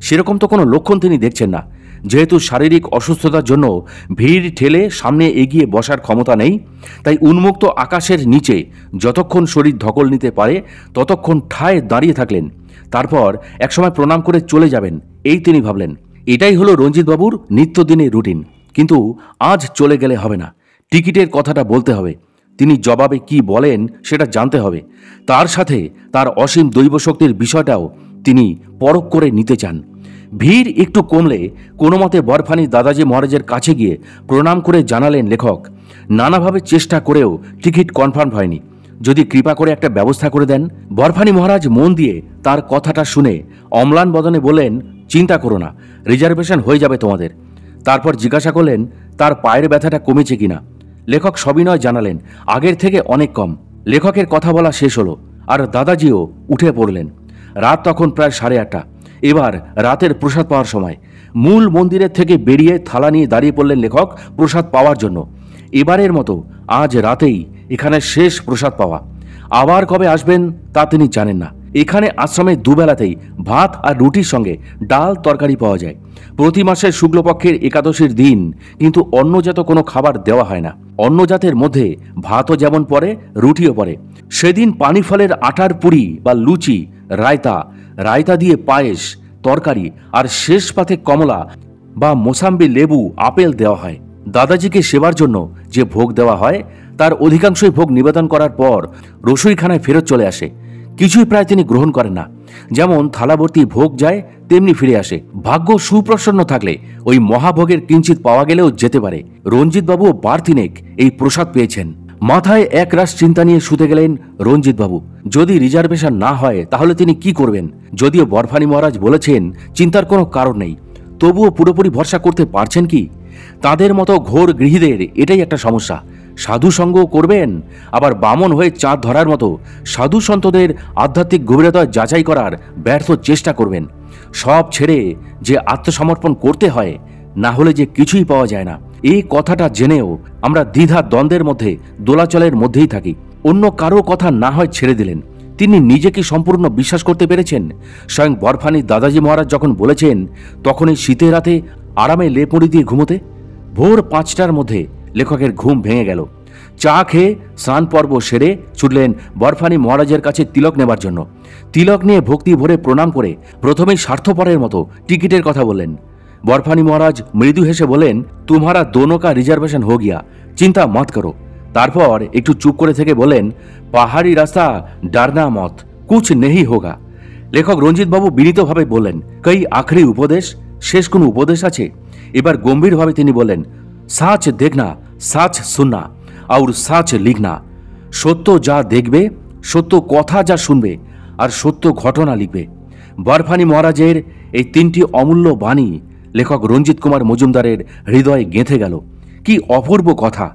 সেরকম তো কোনো লক্ষণ তিনি দেখছেন না। যেহেতু শারীরিক অসুস্থতার জন্য ভিড় ঠেলে সামনে এগিয়ে বসার ক্ষমতা নেই, তাই উন্মুক্ত আকাশের নিচে যতক্ষণ শরীর ধকল নিতে পারে ততক্ষণ ঠায় দাঁড়িয়ে থাকলেন। তারপর একসময় প্রণাম করে চলে যাবেন, এই তিনি ভাবলেন। এটাই হলো রঞ্জিতবাবুর নিত্যদিনের রুটিন। কিন্তু আজ চলে গেলে হবে না, টিকিটের কথাটা বলতে হবে। তিনি জবাবে কি বলেন সেটা জানতে হবে। তার সাথে তার অসীম দৈবশক্তির বিষয়টাও তিনি পরখ করে নিতে চান। ভিড় একটু কমলে কোনো মতে বরফানি দাদাজি মহারাজের কাছে গিয়ে প্রণাম করে জানালেন লেখক, নানাভাবে চেষ্টা করেও টিকিট কনফার্ম হয়নি, যদি কৃপা করে একটা ব্যবস্থা করে দেন। বরফানি মহারাজ মন দিয়ে তার কথাটা শুনে অম্লান বদনে বললেন, চিন্তা করো না, রিজার্ভেশন হয়ে যাবে তোমাদের। তারপর জিজ্ঞাসা করলেন তার পায়ের ব্যথাটা কমেছে কিনা। লেখক সবিনয় জানালেন আগের থেকে অনেক কম। লেখকের কথা বলা শেষ হলো আর দাদাজিও উঠে পড়লেন। রাত তখন প্রায় 8:30। এবার রাতের প্রসাদ পাওয়ার সময়। মূল মন্দিরের থেকে বেরিয়ে থালা নিয়ে দাঁড়িয়ে পড়লেন লেখক প্রসাদ পাওয়ার জন্য। এবারের মতো আজ রাতেই এখানে শেষ প্রসাদ পাওয়া। আবার কবে আসবেন তা তিনি জানেন না। এখানে আশ্রমে দুবেলাতেই ভাত আর রুটির সঙ্গে ডাল তরকারি পাওয়া যায়। প্রতি মাসের শুক্লপক্ষের একাদশীর দিন কিন্তু অন্নজাত কোনো খাবার দেওয়া হয় না। অন্নজাতের মধ্যে ভাতও যেমন পড়ে, রুটিও পড়ে। সেদিন পানি ফলের আটার পুরি বা লুচি, রায়তা দিয়ে পায়েস, তরকারি আর শেষ পাতে কমলা বা মোসাম্বি, লেবু, আপেল দেওয়া হয়। দাদাজিকে সেবার জন্য যে ভোগ দেওয়া হয় তার অধিকাংশই ভোগ নিবেদন করার পর রসুইখানায় ফেরত চলে আসে। কিছুই প্রায় তিনি গ্রহণ করেন না। যেমন থালাভর্তি ভোগ যায় তেমনি ফিরে আসে। ভাগ্য সুপ্রসন্ন থাকলে ওই মহাভোগের কিঞ্চিত পাওয়া গেলেও যেতে পারে। রঞ্জিতবাবুও বার তিনেক এই প্রসাদ পেয়েছেন। মাথায় একরাশ চিন্তা নিয়ে শুতে গেলেন রঞ্জিতবাবু। যদি রিজার্ভেশন না হয় তাহলে তিনি কি করবেন? যদিও বরফানি মহারাজ বলেছেন চিন্তার কোনো কারণ নেই, তবুও পুরোপুরি ভরসা করতে পারছেন কি? তাদের মতো ঘোর গৃহীদের এটাই একটা সমস্যা। সাধু সঙ্গ করবেন, আবার বামন হয়ে চাঁদ ধরার মতো সাধু সন্তদের আধ্যাত্মিক গভীরতা যাচাই করার ব্যর্থ চেষ্টা করবেন। সব ছেড়ে যে আত্মসমর্পণ করতে হয়, না হলে যে কিছুই পাওয়া যায় না, এই কথাটা জেনেও আমরা দ্বিধা দ্বন্দ্বের মধ্যে দোলাচলের মধ্যেই থাকি। অন্য কারো কথা না হয় ছেড়ে দিলেন, তিনি নিজেকে সম্পূর্ণ বিশ্বাস করতে পেরেছেন। স্বয়ং বরফানি দাদাজি মহারাজ যখন বলেছেন তখনই শীতের রাতে আরামে লেপড়ি দিয়ে ঘুমোতে। ভোর 5টার মধ্যে লেখকের ঘুম ভেঙে গেল। চা খেয়ে স্নান পর্ব সেরে ছুটলেন বরফানি মহারাজের কাছে তিলক নেবার জন্য। তিলক নিয়ে ভক্তি ভরে প্রণাম করে প্রথমেই স্বার্থপরের মতো টিকিটের কথা বললেন। বরফানি মহারাজ মৃদু হেসে বলেন, तुम्हारा दोनों का रिजर्वेशन हो गया, चिंता मत करो। তারপর একটু চুপ করে থেকে বলেন, পাহাড়ি রাস্তা ডারনা মত, কুছ নেই হোগা। লেখক রঞ্জিতবাবু বিনীতভাবে বললেন, কই আখরি উপদেশ, শেষ কোন উপদেশ আছে? এবার গম্ভীরভাবে তিনি বললেন, সাচ দেখনা, সাচ শুননা আর সাচ লিখনা। সত্য যা দেখবে, সত্য কথা যা শুনবে আর সত্য ঘটনা লিখবে। বরফানি মহারাজের এই 3টি অমূল্য বাণী লেখক রঞ্জিত কুমার মজুমদারের হৃদয়ে গেঁথে গেল। কি অপূর্ব কথা!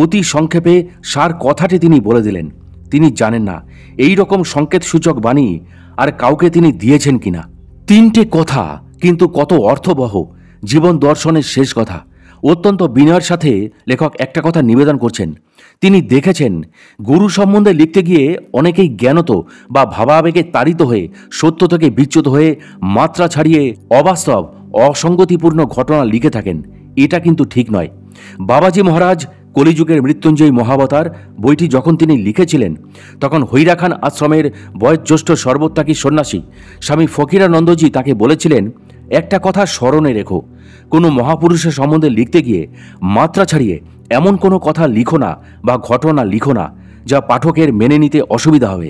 অতি সংক্ষেপে সার কথাটি তিনি বলে দিলেন। তিনি জানেন না এই রকম সংকেতসূচক বাণী আর কাউকে তিনি দিয়েছেন কিনা। 3টে কথা, কিন্তু কত অর্থবহ, জীবন দর্শনের শেষ কথা। অত্যন্ত বিনয়ের সাথে লেখক একটা কথা নিবেদন করছেন, তিনি দেখেছেন গুরু সম্বন্ধে লিখতে গিয়ে অনেকেই জ্ঞানত বা ভাবাবেগে তাড়িত হয়ে সত্য থেকে বিচ্যুত হয়ে মাত্রা ছাড়িয়ে অবাস্তব অসঙ্গতিপূর্ণ ঘটনা লিখে থাকেন। এটা কিন্তু ঠিক নয়। বাবাজি মহারাজ কলিযুগের মৃত্যুঞ্জয়ী মহাবতার বইটি যখন তিনি লিখেছিলেন তখন হৈরাখান আশ্রমের বয়োজ্যেষ্ঠ সর্বত্যাগী সন্ন্যাসী স্বামী ফকিরানন্দজি তাকে বলেছিলেন, একটা কথা স্মরণে রেখো, কোনো মহাপুরুষের সম্বন্ধে লিখতে গিয়ে মাত্রা ছাড়িয়ে এমন কোনো কথা লিখো না বা ঘটনা লিখো না যা পাঠকের মেনে নিতে অসুবিধা হবে।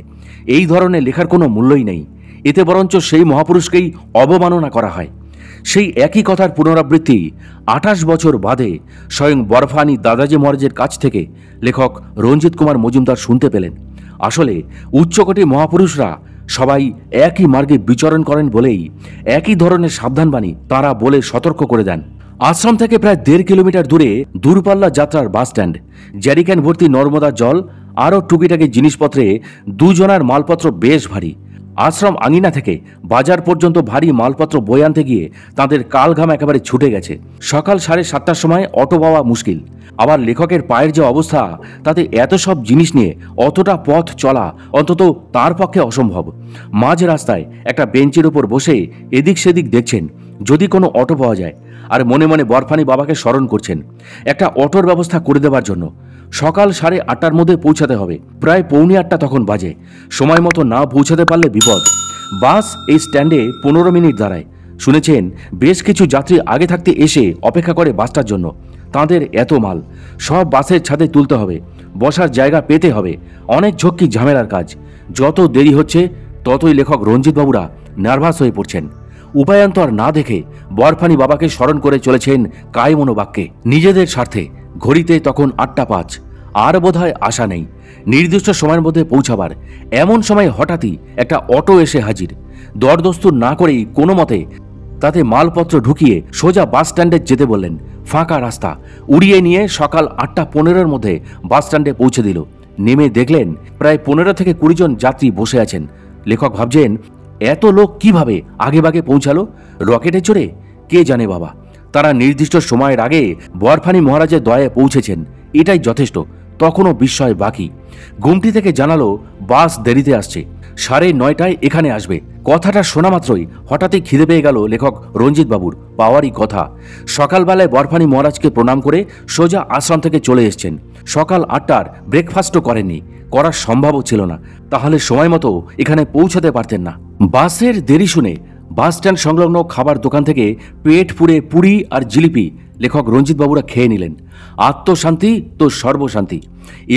এই ধরনের লেখার কোনো মূল্যই নেই, এতে বরঞ্চ সেই মহাপুরুষকেই অবমাননা করা হয়। সেই একই কথার পুনরাবৃত্তি 28 বছর বাদে স্বয়ং বরফানি দাদাজি মহারাজের কাছ থেকে লেখক রঞ্জিত কুমার মজুমদার শুনতে পেলেন। আসলে উচ্চকোটি মহাপুরুষরা সবাই একই মার্গে বিচরণ করেন বলেই একই ধরনের সাবধানবাণী তাঁরা বলে সতর্ক করে দেন। আশ্রম থেকে প্রায় 1.5 কিলোমিটার দূরে দূরপাল্লা যাত্রার বাস স্ট্যান্ড, জ্যারিক্যান ভর্তি নর্মদা জল আরও টুকিটাকি জিনিসপত্রে দুজনার মালপত্র বেশ ভারী। আশ্রম আঙিনা থেকে বাজার পর্যন্ত ভারী মালপত্র বয়ে আনতে গিয়ে তাদের কালঘাম একেবারে ছুটে গেছে। সকাল 7:30টার সময় অটো পাওয়া মুশকিল। আবার লেখকের পায়ের যে অবস্থা, তাতে এত সব জিনিস নিয়ে অতটা পথ চলা অন্তত তার পক্ষে অসম্ভব। মাঝ রাস্তায় একটা বেঞ্চের উপর বসে এদিক সেদিক দেখছেন যদি কোনো অটো পাওয়া যায়, আর মনে মনে বরফানি বাবাকে স্মরণ করছেন একটা অটোর ব্যবস্থা করে দেওয়ার জন্য। সকাল 8:30টার মধ্যে পৌঁছাতে হবে। প্রায় 7:45 তখন বাজে। সময় মতো না পৌঁছাতে পারলে বিপদ। বাস এই স্ট্যান্ডে 15 মিনিট দাঁড়ায়। শুনেছেন বেশ কিছু যাত্রী আগে থাকতে এসে অপেক্ষা করে বাসটার জন্য। তাঁদের এত মাল সব বাসের ছাদে তুলতে হবে, বসার জায়গা পেতে হবে, অনেক ঝক্কি ঝামেলার কাজ। যত দেরি হচ্ছে ততই লেখক রঞ্জিত বাবুরা নার্ভাস হয়ে পড়ছেন। উপায়ান্তর না দেখে বরফানি বাবাকে স্মরণ করে চলেছেন কায়মনোবাক্যে। নিজেদের স্বার্থে ঘড়িতে তখন 8:05। আর বোধহয় আশা নেই নির্দিষ্ট সময়ের মধ্যে পৌঁছাবার। এমন সময় হঠাৎই একটা অটো এসে হাজির। দরদস্তুর না করেই কোনো মতে তাতে মালপত্র ঢুকিয়ে সোজা বাস স্ট্যান্ডে যেতে বললেন। ফাঁকা রাস্তা উড়িয়ে নিয়ে সকাল 8:15-এর মধ্যে বাস স্ট্যান্ডে পৌঁছে দিল। নেমে দেখলেন প্রায় 15 থেকে 20 জন যাত্রী বসে আছেন। লেখক ভাবছেন এত লোক কিভাবে আগেভাগে পৌঁছালো? রকেটে চড়ে? কে জানে বাবা। তারা নির্দিষ্ট সময়ের আগে বরফানি মহারাজের দয়ায় পৌঁছেছেন, এটাই যথেষ্ট। তখনও বিস্ময় বাকি। গুমটি থেকে জানালো বাস দেরিতে আসছে, 9:30টায় এখানে আসবে। কথাটা শোনা মাত্রই হঠাৎই খিদে পেয়ে গেল লেখক রঞ্জিত বাবুর। পাওয়ারই কথা। সকালবেলায় বরফানি মহারাজকে প্রণাম করে সোজা আশ্রম থেকে চলে এসছেন। সকাল 8টার ব্রেকফাস্টও করেননি, করার সম্ভবও ছিল না। তাহলে সময় মতো এখানে পৌঁছাতে পারতেন না। বাসের দেরি শুনে বাস স্ট্যান্ড সংলগ্ন খাবার দোকান থেকে পেট পুড়ে পুরি আর জিলিপি লেখক রঞ্জিত বাবুরা খেয়ে নিলেন। আত্মশান্তি তো সর্বশান্তি।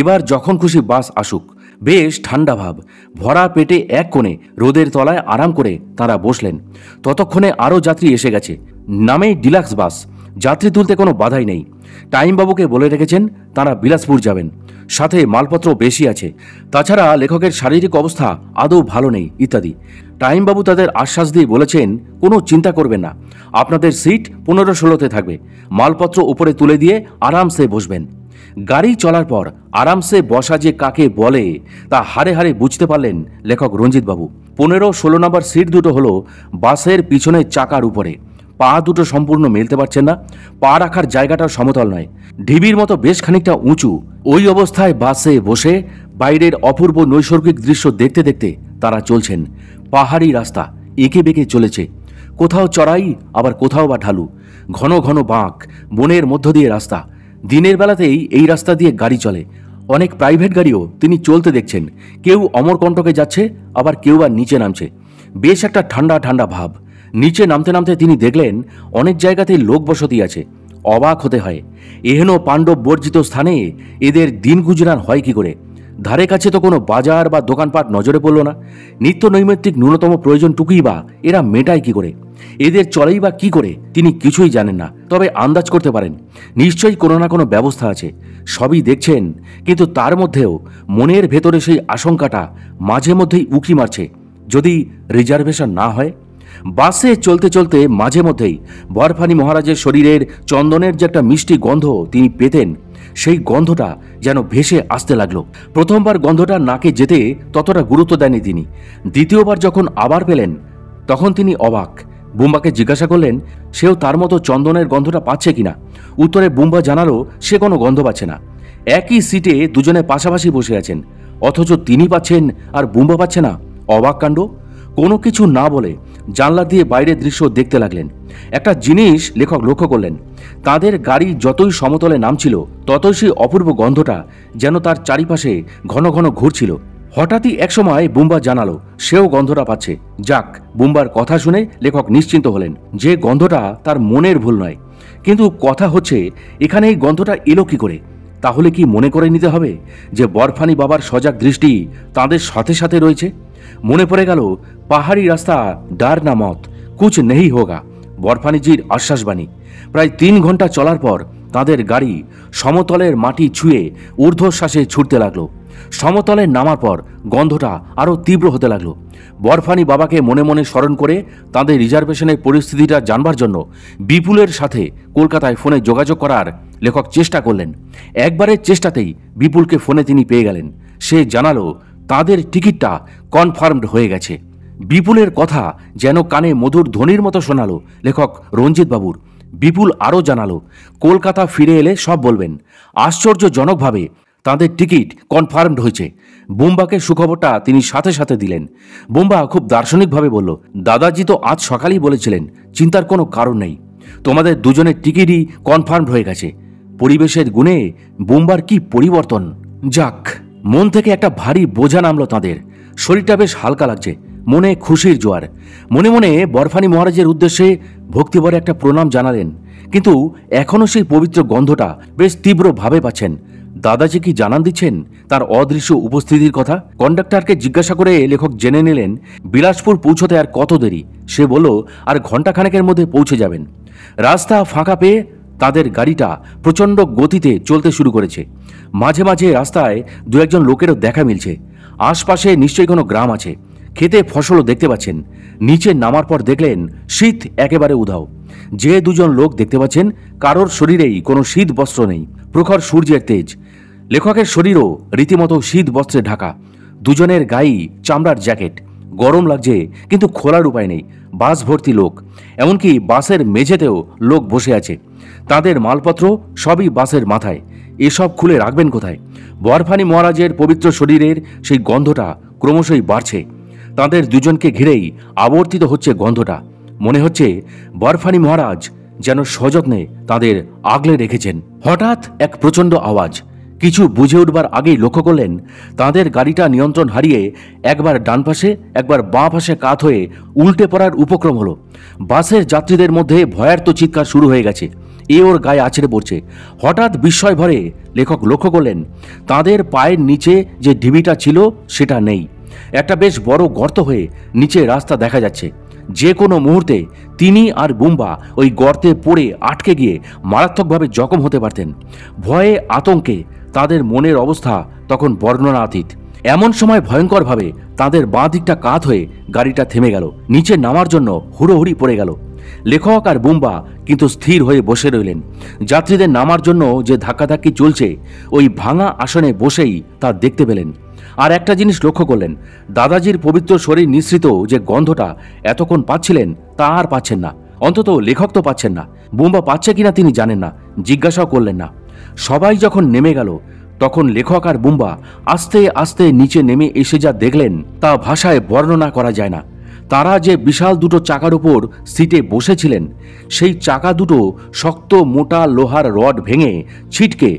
এবার যখন খুশি বাস আসুক। বেশ ঠান্ডা ভাব। ভরা পেটে এক কোণে রোদের তলায় আরাম করে তারা বসলেন। ততক্ষণে আরও যাত্রী এসে গেছে। নামেই ডিলাক্স বাস, যাত্রী তুলতে কোনো বাধাই নেই। টাইমবাবুকে বলে রেখেছেন তারা বিলাসপুর যাবেন, সাথে মালপত্র বেশি আছে। তাছাড়া লেখকের শারীরিক অবস্থা আদৌ ভালো নেই ইত্যাদি। টাইমবাবু তাদের আশ্বাস দিয়ে বলেছেন কোনো চিন্তা করবেন না, আপনাদের সিট 15-16তে থাকবে। মালপত্র উপরে তুলে দিয়ে আরামসে বসবেন। গাড়ি চলার পর আরামসে বসা যে কাকে বলে তা হারে হারে বুঝতে পারলেন লেখক রঞ্জিত বাবু। 15-16 নম্বর সিট দুটো হলো বাসের পিছনের চাকার উপরে। পা দুটো সম্পূর্ণ মেলতে পারছেন না, পা রাখার জায়গাটা সমতল নয়, ঢিবির মতো বেশ খানিকটা উঁচু। ওই অবস্থায় বাসে বসে বাইরের অপূর্ব নৈসর্গিক দৃশ্য দেখতে দেখতে তারা চলছেন। পাহাড়ি রাস্তা এঁকে বেঁকে চলেছে, কোথাও চড়াই আবার কোথাও বা ঢালু, ঘন ঘন বাঁক, বনের মধ্য দিয়ে রাস্তা। দিনের বেলাতেই এই রাস্তা দিয়ে গাড়ি চলে। অনেক প্রাইভেট গাড়িও তিনি চলতে দেখছেন। কেউ অমরকণ্টকে যাচ্ছে, আবার কেউ বা নিচে নামছে। বেশ একটা ঠান্ডা ঠান্ডা ভাব। নিচে নামতে নামতে তিনি দেখলেন অনেক জায়গাতেই লোক বসতি আছে। অবাক হতে হয়, এহেন পাণ্ডব বর্জিত স্থানে এদের দিন গুজরান হয় কি করে? ধারে কাছে তো কোনো বাজার বা দোকানপাট নজরে পড়ল না। নিত্য নৈমিত্তিক ন্যূনতম প্রয়োজনটুকুই বা এরা মেটায় কি করে? এদের চলেই বা কি করে তিনি কিছুই জানেন না। তবে আন্দাজ করতে পারেন নিশ্চয়ই কোনো না কোনো ব্যবস্থা আছে। সবই দেখছেন, কিন্তু তার মধ্যেও মনের ভেতরে সেই আশঙ্কাটা মাঝে মধ্যেই উকি মারছে, যদি রিজার্ভেশন না হয়। বাসে চলতে চলতে মাঝে মধ্যেই বরফানি মহারাজের শরীরের চন্দনের যে একটা মিষ্টি গন্ধ তিনি পেতেন, সেই গন্ধটা যেন ভেসে আসতে লাগলো। প্রথমবার গন্ধটা নাকে যেতে ততটা গুরুত্ব দেননি তিনি। দ্বিতীয়বার যখন আবার পেলেন তখন তিনি অবাক। বুম্বাকে জিজ্ঞাসা করলেন সেও তার মতো চন্দনের গন্ধটা পাচ্ছে কিনা। উত্তরে বুম্বা জানালো সে কোনো গন্ধ পাচ্ছে না। একই সিটে দুজনে পাশাপাশি বসে আছেন, অথচ তিনি পাচ্ছেন আর বুম্বা পাচ্ছে না। অবাক কাণ্ড। কোনো কিছু না বলে জানলা দিয়ে বাইরের দৃশ্য দেখতে লাগলেন। একটা জিনিস লেখক লক্ষ্য করলেন, তাদের গাড়ি যতই সমতলে নামছিল ততই সেই অপূর্ব গন্ধটা যেন তার চারিপাশে ঘন ঘন ঘুরছিল। হঠাৎই একসময় বুম্বা জানালো সেও গন্ধটা পাচ্ছে। যাক, বুম্বার কথা শুনে লেখক নিশ্চিন্ত হলেন যে গন্ধটা তার মনের ভুল নয়। কিন্তু কথা হচ্ছে এখানে এই গন্ধটা এলো কি করে? তাহলে কি মনে করে নিতে হবে যে বরফানি বাবার সজাগ দৃষ্টি তাদের সাথে সাথে রয়েছে? মনে পড়ে গেল পাহাড়ি রাস্তা ডার না মত কুছ নেই হোগা, বরফানিজির আশ্বাসবাণী। প্রায় 3 ঘন্টা চলার পর তাদের গাড়ি সমতলের মাটি ছুঁয়ে ঊর্ধ্বশ্বাসে ছুটতে লাগলো। সমতলে নামার পর গন্ধটা আরও তীব্র হতে লাগলো। বরফানি বাবাকে মনে মনে স্মরণ করে তাদের রিজার্ভেশনের পরিস্থিতিটা জানবার জন্য বিপুলের সাথে কলকাতায় ফোনে যোগাযোগ করার লেখক চেষ্টা করলেন। একবারের চেষ্টাতেই বিপুলকে ফোনে তিনি পেয়ে গেলেন। সে জানালো তাদের টিকিটটা কনফার্মড হয়ে গেছে। বিপুলের কথা যেন কানে মধুর ধ্বনির মতো শোনালো লেখক রঞ্জিত বাবুর। বিপুল আরও জানালো কলকাতা ফিরে এলে সব বলবেন। আশ্চর্যজনকভাবে তাদের টিকিট কনফার্মড হয়েছে। বুম্বাকে সুখবরটা তিনি সাথে সাথে দিলেন। বুম্বা খুব দার্শনিকভাবে বলল, দাদাজি তো আজ সকালেই বলেছিলেন চিন্তার কোনো কারণ নেই, তোমাদের দুজনের টিকিটই কনফার্মড হয়ে গেছে। পরিবেশের গুণে বুম্বার কি পরিবর্তন! যাক, মন থেকে একটা ভারী বোঝা নামলো তাদের। শরীরটা বেশ হালকা লাগছে, মনে খুশির জোয়ার। মনে মনে বরফানি মহারাজের উদ্দেশ্যে ভক্তিভরে একটা প্রণাম জানালেন। কিন্তু এখনও সেই পবিত্র গন্ধটা বেশ তীব্রভাবে পাচ্ছেন। দাদাজি কি জানান দিচ্ছেন তার অদৃশ্য উপস্থিতির কথা? কন্ডাক্টরকে জিজ্ঞাসা করে লেখক জেনে নিলেন বিলাসপুর পৌঁছতে আর কত দেরি। সে বলল আর ঘণ্টাখানেকের মধ্যে পৌঁছে যাবেন। রাস্তা ফাঁকা পেয়ে তাদের গাড়িটা প্রচণ্ড গতিতে চলতে শুরু করেছে। মাঝে মাঝে রাস্তায় 2-1 লোকেরও দেখা মিলছে। আশপাশে নিশ্চয়ই কোনো গ্রাম আছে। খেতে ফসলও দেখতে পাচ্ছেন। নিচে নামার পর দেখলেন শীত একেবারে উধাও। যে 2জন লোক দেখতে পাচ্ছেন কারোর শরীরেই কোনো শীত বস্ত্র নেই। প্রখর সূর্যের তেজ, লেখকের শরীরও রীতিমতো শীত বস্ত্রে ঢাকা। দুজনের গায়েই চামড়ার জ্যাকেট। গরম লাগছে কিন্তু খোলার উপায় নেই। বাস ভর্তি লোক, এমনকি বাসের মেঝেতেও লোক বসে আছে। তাদের মালপত্র সবই বাসের মাথায়। এসব খুলে রাখবেন কোথায়? বরফানি মহারাজের পবিত্র শরীরের সেই গন্ধটা ক্রমশই বাড়ছে। তাদের দুজনকে ঘিরেই আবর্তিত হচ্ছে গন্ধটা। মনে হচ্ছে বরফানি মহারাজ যেন সযত্নে তাদের আগলে রেখেছেন। হঠাৎ এক প্রচণ্ড আওয়াজ। কিছু বুঝে উঠবার আগেই লক্ষ্য করলেন তাদের গাড়িটা নিয়ন্ত্রণ হারিয়ে একবার ডান পাশে একবার বাঁ পাশে কাত হয়ে উল্টে পড়ার উপক্রম হলো। বাসের যাত্রীদের মধ্যে ভয়ার্ত চিৎকার শুরু হয়ে গেছে। এ ওর গায়ে আছড়ে পড়ছে। হঠাৎ বিস্ময় ভরে লেখক লক্ষ্য করলেন তাদের পায়ের নিচে যে ঢিবিটা ছিল সেটা নেই। একটা বেশ বড় গর্ত হয়ে নিচে রাস্তা দেখা যাচ্ছে। যে কোনো মুহূর্তে তিনি আর বুম্বা ওই গর্তে পড়ে আটকে গিয়ে মারাত্মকভাবে জখম হতে পারতেন। ভয়ে আতঙ্কে তাদের মনের অবস্থা তখন বর্ণনাতীত। এমন সময় ভয়ঙ্করভাবে তাদের বাঁ দিকটা কাত হয়ে গাড়িটা থেমে গেল। নিচে নামার জন্য হুড়োহুড়ি পড়ে গেল। লেখক আর বুম্বা কিন্তু স্থির হয়ে বসে রইলেন। যাত্রীদের নামার জন্য যে ধাক্কাধাক্কি চলছে ওই ভাঙা আসনে বসেই তা দেখতে পেলেন। আর একটা জিনিস লক্ষ্য করলেন, দাদাজির পবিত্র শরীর নিঃসৃত যে গন্ধটা এতক্ষণ পাচ্ছিলেন তা আর পাচ্ছেন না। অন্তত লেখক তো পাচ্ছেন না। বুম্বা পাচ্ছে কিনা তিনি জানেন না, জিজ্ঞাসাও করলেন না। সবাই যখন নেমে গেল তখন লেখক আর বুম্বা আস্তে আস্তে নিচে নেমে এসে যা দেখলেন তা ভাষায় বর্ণনা করা যায় না। তারা যে বিশাল দুটো চাকার উপর সিটে বসেছিলেন সেই চাকা দুটো শক্ত মোটা লোহার রড ভেঙে ছিটকে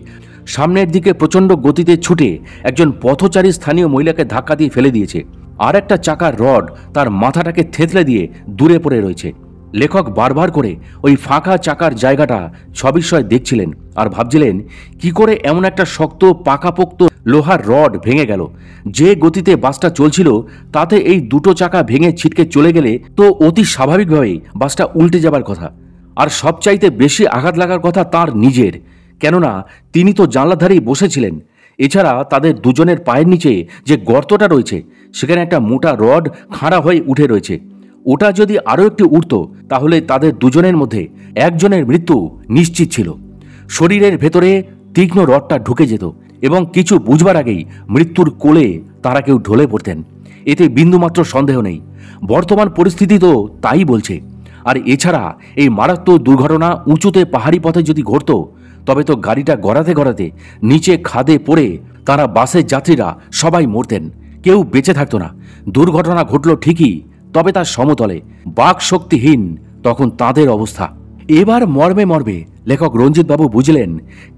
সামনের দিকে প্রচণ্ড গতিতে ছুটে একজন পথচারী স্থানীয় মহিলাকে ধাক্কা দিয়ে ফেলে দিয়েছে। আর একটা চাকার রড তার মাথাটাকে থেতলে দিয়ে দূরে পড়ে রয়েছে। লেখক বারবার করে ওই ফাঁকা চাকার জায়গাটা সবিস্ময় দেখছিলেন আর ভাবছিলেন কি করে এমন একটা শক্ত পাকাপোক্ত লোহার রড ভেঙে গেল। যে গতিতে বাসটা চলছিল তাতে এই দুটো চাকা ভেঙে ছিটকে চলে গেলে তো অতি স্বাভাবিকভাবেই বাসটা উল্টে যাবার কথা। আর সবচাইতে বেশি আঘাত লাগার কথা তার নিজের, কেননা তিনি তো জানলার ধারেই বসেছিলেন। এছাড়া তাদের দুজনের পায়ের নিচে যে গর্তটা রয়েছে সেখানে একটা মোটা রড খাড়া হয়ে উঠে রয়েছে। ওটা যদি আরও একটু উঠত তাহলে তাদের দুজনের মধ্যে একজনের মৃত্যু নিশ্চিত ছিল। শরীরের ভেতরে তীক্ষ্ণ রডটা ঢুকে যেত এবং কিছু বুঝবার আগেই মৃত্যুর কোলে তারা কেউ ঢলে পড়তেন। এতে বিন্দুমাত্র সন্দেহ নেই। বর্তমান পরিস্থিতি তো তাই বলছে। আর এছাড়া এই মারাত্মক দুর্ঘটনা উঁচুতে পাহাড়ি পথে যদি ঘটত, তবে তো গাড়িটা গড়াতে গড়াতে নিচে খাদে পড়ে তারা বাসের যাত্রীরা সবাই মরতেন, কেউ বেঁচে থাকতো না। দুর্ঘটনা ঘটল ঠিকই, তবে তার সমতলে বাক শক্তিহীন তখন তাদের অবস্থা। এবার মর্মে মর্মে লেখক রঞ্জিতবাবু বুঝলেন